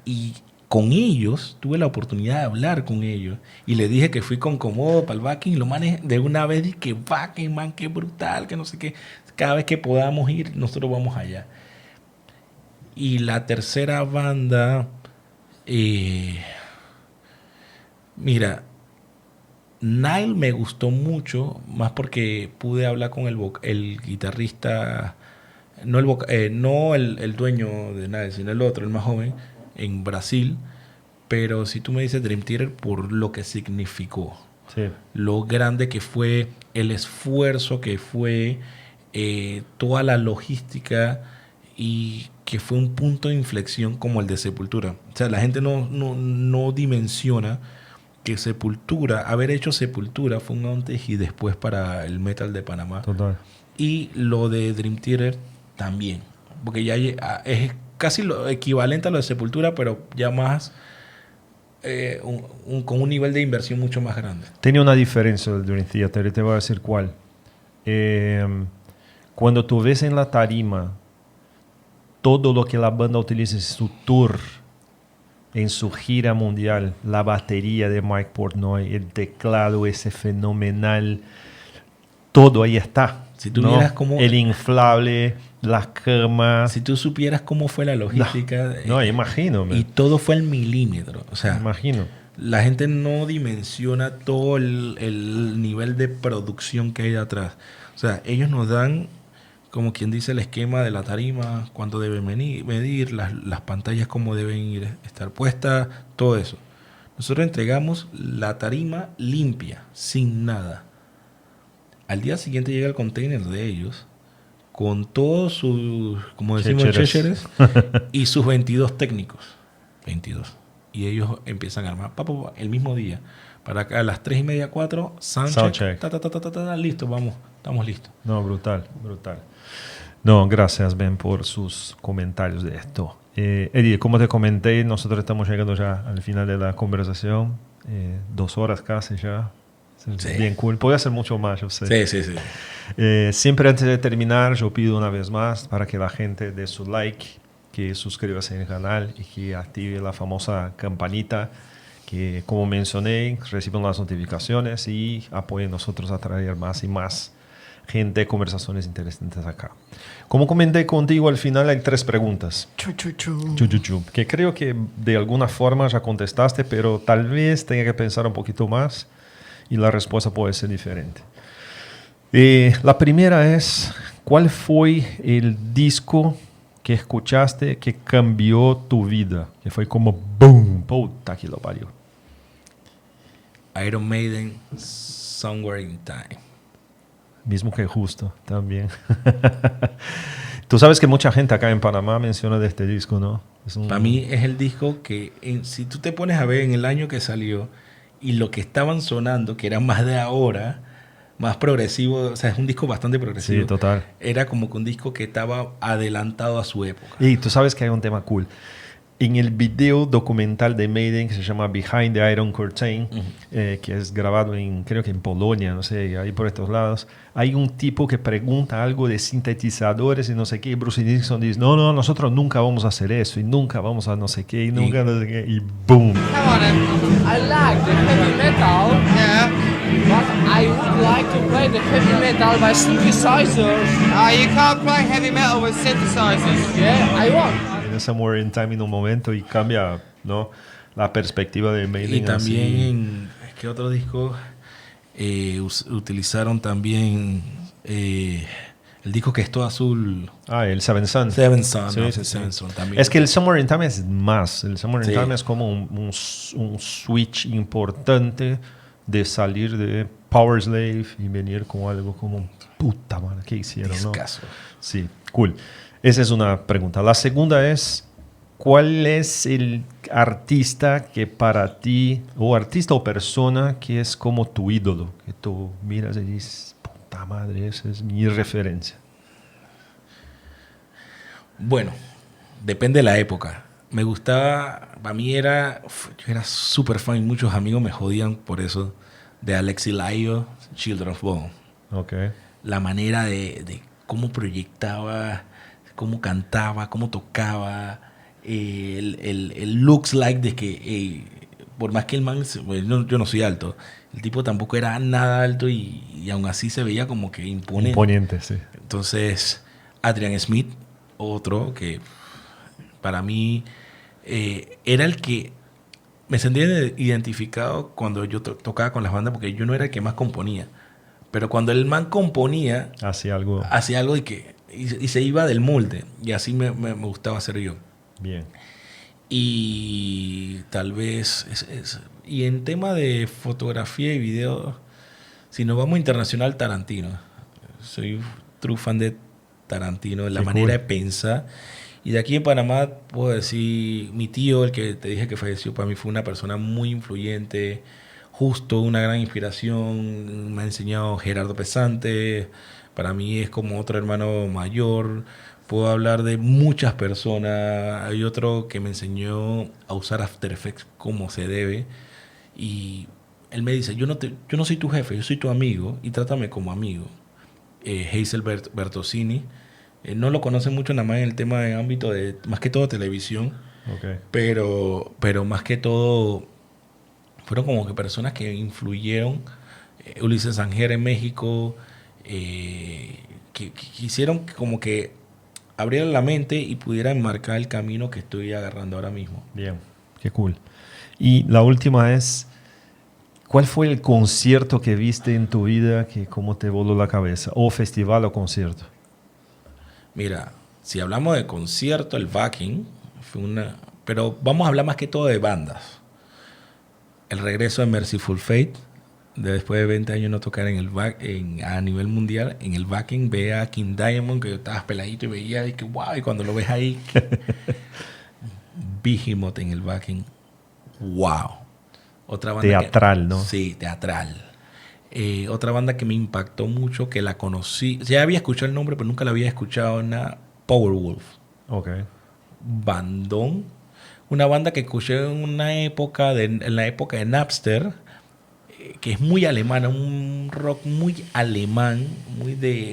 con ellos, tuve la oportunidad de hablar con ellos. Y les dije que fui con Comodo para el backing. Y lo manes de una vez y que backing, man, qué brutal, que no sé qué. Cada vez que podamos ir, nosotros vamos allá. Y la tercera banda... mira, Nile me gustó mucho, más porque pude hablar con el guitarrista, no el dueño de Nile, sino el otro, el más joven, en Brasil. Pero si tú me dices Dream Theater, por lo que significó, Sí. lo grande que fue, el esfuerzo que fue, toda la logística, y que fue un punto de inflexión como el de Sepultura. O sea, la gente no dimensiona que Sepultura, haber hecho Sepultura fue un antes y después para el metal de Panamá. Total. Y lo de Dream Theater también. Porque ya es casi lo equivalente a lo de Sepultura, pero ya más con un nivel de inversión mucho más grande. Tenía una diferencia del Dream Theater y te voy a decir cuál. Cuando tú ves en la tarima todo lo que la banda utiliza en su tour, en su gira mundial, la batería de Mike Portnoy, el teclado ese fenomenal, todo ahí está. Si tú ¿no? vieras cómo... El inflable, las camas. Si tú supieras cómo fue la logística... No, imagino. Y todo fue al milímetro. O sea, imagino. La gente no dimensiona todo el nivel de producción que hay atrás. O sea, ellos nos dan, como quien dice, el esquema de la tarima, cuánto deben medir, las pantallas cómo deben estar puestas, todo eso. Nosotros entregamos la tarima limpia, sin nada. Al día siguiente llega el container de ellos con todos sus, como decimos, chécheres y sus 22 técnicos. 22. Y ellos empiezan a armar el mismo día. Para acá a las 3:30, 4, soundcheck. Listo, vamos, estamos listos. No, brutal, brutal. No, gracias, Ben, por sus comentarios de esto. Eddie, como te comenté, nosotros estamos llegando ya al final de la conversación. 2 horas casi ya. Sí. Bien cool. Puede hacer mucho más, yo sé. Sí. Siempre antes de terminar, yo pido una vez más para que la gente dé su like, que suscríbase en el canal y que active la famosa campanita, que como mencioné, reciban las notificaciones y apoyen nosotros a traer más y más gente, conversaciones interesantes acá. Como comenté contigo, al final hay 3 preguntas. Que creo que de alguna forma ya contestaste, pero tal vez tenga que pensar un poquito más y la respuesta puede ser diferente. La primera es, ¿cuál fue el disco que escuchaste que cambió tu vida? Que fue como boom, puta que lo parió. Iron Maiden, Somewhere in Time. Mismo que Justo, también. Tú sabes que mucha gente acá en Panamá menciona de este disco, ¿no? Para mí es el disco que, si tú te pones a ver en el año que salió y lo que estaban sonando, que era más de ahora, más progresivo, o sea, es un disco bastante progresivo. Sí, total. Era como que un disco que estaba adelantado a su época. Y tú sabes que hay un tema cool. En el video documental de Maiden que se llama Behind the Iron Curtain, que es grabado creo que en Polonia, no sé, ahí por estos lados, hay un tipo que pregunta algo de sintetizadores y no sé qué, y Bruce Dickinson dice, no, nosotros nunca vamos a hacer eso, y nunca vamos a no sé qué, y nunca no sé qué, y boom. Come on, I like the heavy metal. Yeah. But I would like to play the heavy metal by synthesizers. You can't play heavy metal with synthesizers. Yeah, I want. Somewhere in Time en un momento y cambia, ¿no?, la perspectiva de Maiden. Y también, ¿qué otro disco? Utilizaron también el disco que es todo azul. El Seven Sun. Seven Sun, Sí, no, sí. Seven Sun también. Es que el Somewhere in Time es más. El Somewhere in Sí. Time es como un switch importante de salir de Power Slave y venir con algo como, puta madre, ¿qué hicieron, no? Discazo. Sí, cool. Esa es una pregunta. La segunda es, ¿cuál es el artista que para ti, o artista o persona que es como tu ídolo? Que tú miras y dices, puta madre, esa es mi referencia. Bueno, depende de la época. Me gustaba, para mí yo era súper fan y muchos amigos me jodían por eso, de Alexi Laiho, Children of Bodom. Ok. La manera de cómo proyectaba, cómo cantaba, cómo tocaba, el looks like de que, por más que el man, yo no soy alto, el tipo tampoco era nada alto y aún así se veía como que imponente. Imponente, sí. Entonces, Adrian Smith, otro que para mí era el que me sentía identificado cuando yo tocaba con las bandas, porque yo no era el que más componía. Pero cuando el man componía, Hacía algo. hacía algo y se iba del molde. Y así me gustaba hacer yo. Bien. Y tal vez... y en tema de fotografía y video, si nos vamos internacional, Tarantino. Soy true fan de Tarantino, de la Qué manera cool. de pensar. Y de aquí en Panamá puedo decir, mi tío, el que te dije que falleció, para mí fue una persona muy influyente, justo, una gran inspiración. Me ha enseñado Gerardo Pesante, para mí es como otro hermano mayor. Puedo hablar de muchas personas. Hay otro que me enseñó a usar After Effects como se debe. Y él me dice, yo no soy tu jefe, yo soy tu amigo y trátame como amigo. Hazel Bertosini. No lo conoce mucho nada más en el tema de ámbito de, más que todo, televisión. Okay. Pero más que todo, fueron como que personas que influyeron. Ulises Sanger en México, que hicieron como que abrieran la mente y pudieran marcar el camino que estoy agarrando ahora mismo. Bien, qué cool. Y la última es, ¿cuál fue el concierto que viste en tu vida que como te voló la cabeza? O festival o concierto. Mira, si hablamos de concierto, el Wacken fue una... Pero vamos a hablar más que todo de bandas. El regreso de Merciful Fate, después de 20 años no tocar a nivel mundial, en el Wacken, ve a King Diamond, que estabas peladito y veía, y que wow, y cuando lo ves ahí, Behemoth en el Wacken, wow. Otra banda teatral, ¿no? Sí, teatral. Otra banda que me impactó mucho, que la conocí, ya había escuchado el nombre, pero nunca la había escuchado, Powerwolf. Ok. Bandón. Una banda que escuché en la época de Napster, que es muy alemana, un rock muy alemán,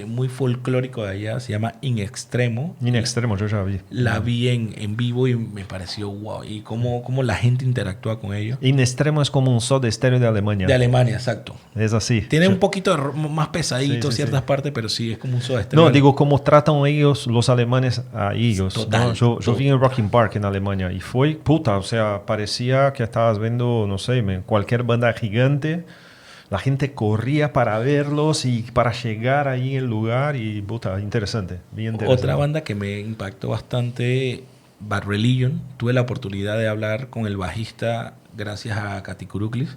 muy folclórico de allá, se llama In Extremo. In Extremo, yo ya vi. La vi en vivo y me pareció wow. Y cómo la gente interactúa con ellos. In Extremo es como un Soda Stereo de Alemania. De Alemania, exacto. Es así. Tiene un poquito más pesadito Sí. ciertas partes, pero sí, es como un Soda Stereo. No, digo, cómo tratan ellos, los alemanes, a ellos. Total, ¿no? Yo total. vi en Rocking Park en Alemania y fue puta, o sea, parecía que estabas viendo, no sé, cualquier banda gigante. La gente corría para verlos y para llegar ahí en el lugar y puta, interesante, bien interesante. Otra banda que me impactó bastante, Bad Religion. Tuve la oportunidad de hablar con el bajista gracias a Katy Kuruklis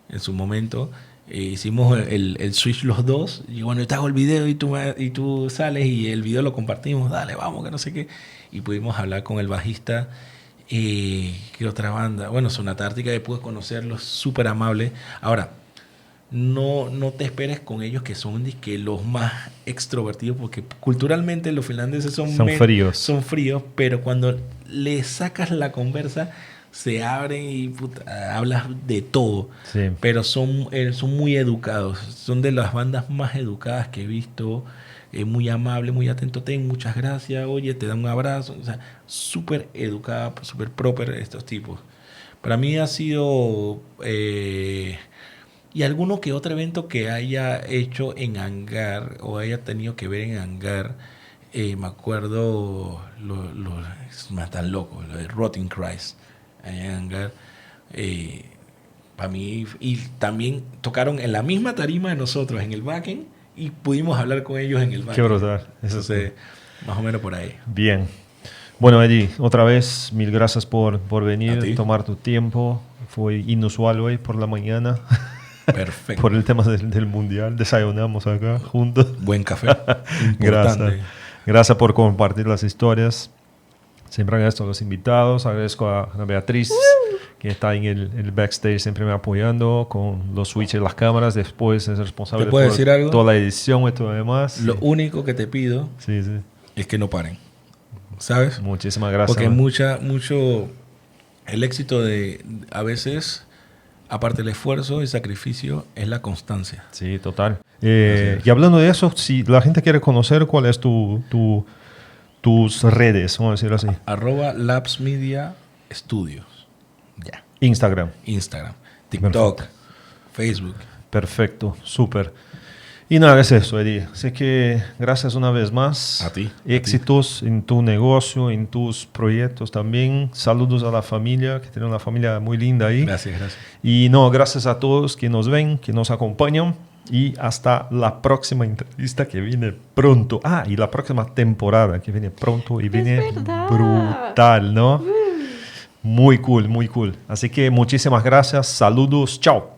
en su momento. Hicimos el switch los dos y bueno, yo te hago el video y tú sales y el video lo compartimos, dale, vamos, que no sé qué. Y pudimos hablar con el bajista. ¿Qué otra banda? Bueno, Sonata Ártica, que pude conocerlos, súper amable. Ahora, no te esperes con ellos que son que los más extrovertidos, porque culturalmente los finlandeses son fríos. Son fríos, pero cuando les sacas la conversa, se abren y hablas de todo. Sí. Pero son muy educados. Son de las bandas más educadas que he visto. Muy amable, muy atento. Muchas gracias. Oye, te dan un abrazo. O sea, súper educada, súper proper estos tipos. Para mí ha sido... y alguno que otro evento que haya hecho en Hangar o haya tenido que ver en Hangar, me acuerdo, es tan loco, lo de Rotting Christ, allá en Hangar, para mí, y también tocaron en la misma tarima de nosotros, en el backend, y pudimos hablar con ellos en el backend. Qué brutal. Eso Entonces, más o menos por ahí. Bien. Bueno, Eddie, otra vez, mil gracias por venir, tomar tu tiempo. Fue inusual hoy por la mañana. Perfecto. Por el tema del mundial. Desayunamos acá juntos. Buen café. Gracias. Gracias por compartir las historias. Siempre agradezco a los invitados. Agradezco a Beatriz, que está en el backstage, siempre me apoyando con los switches, las cámaras. Después es responsable ¿Te puedo por decir algo? toda la edición y todo lo demás. Lo único que te pido es que no paren. ¿Sabes? Muchísimas gracias. Porque el éxito a veces, aparte del esfuerzo y sacrificio, es la constancia. Sí, total. Y hablando de eso, si la gente quiere conocer, ¿cuál es tus redes? Vamos a decirlo así. @Labs Media Studios. Ya. Instagram, TikTok, Facebook. Perfecto, súper. Y nada, es eso, Eddie. Así que gracias una vez más. A ti. Éxitos en tu negocio, en tus proyectos también. Saludos a la familia, que tiene una familia muy linda ahí. Gracias. Y no, gracias a todos que nos ven, que nos acompañan. Y hasta la próxima entrevista que viene pronto. Y la próxima temporada que viene pronto y viene brutal, ¿no? Muy cool, muy cool. Así que muchísimas gracias. Saludos. Chao.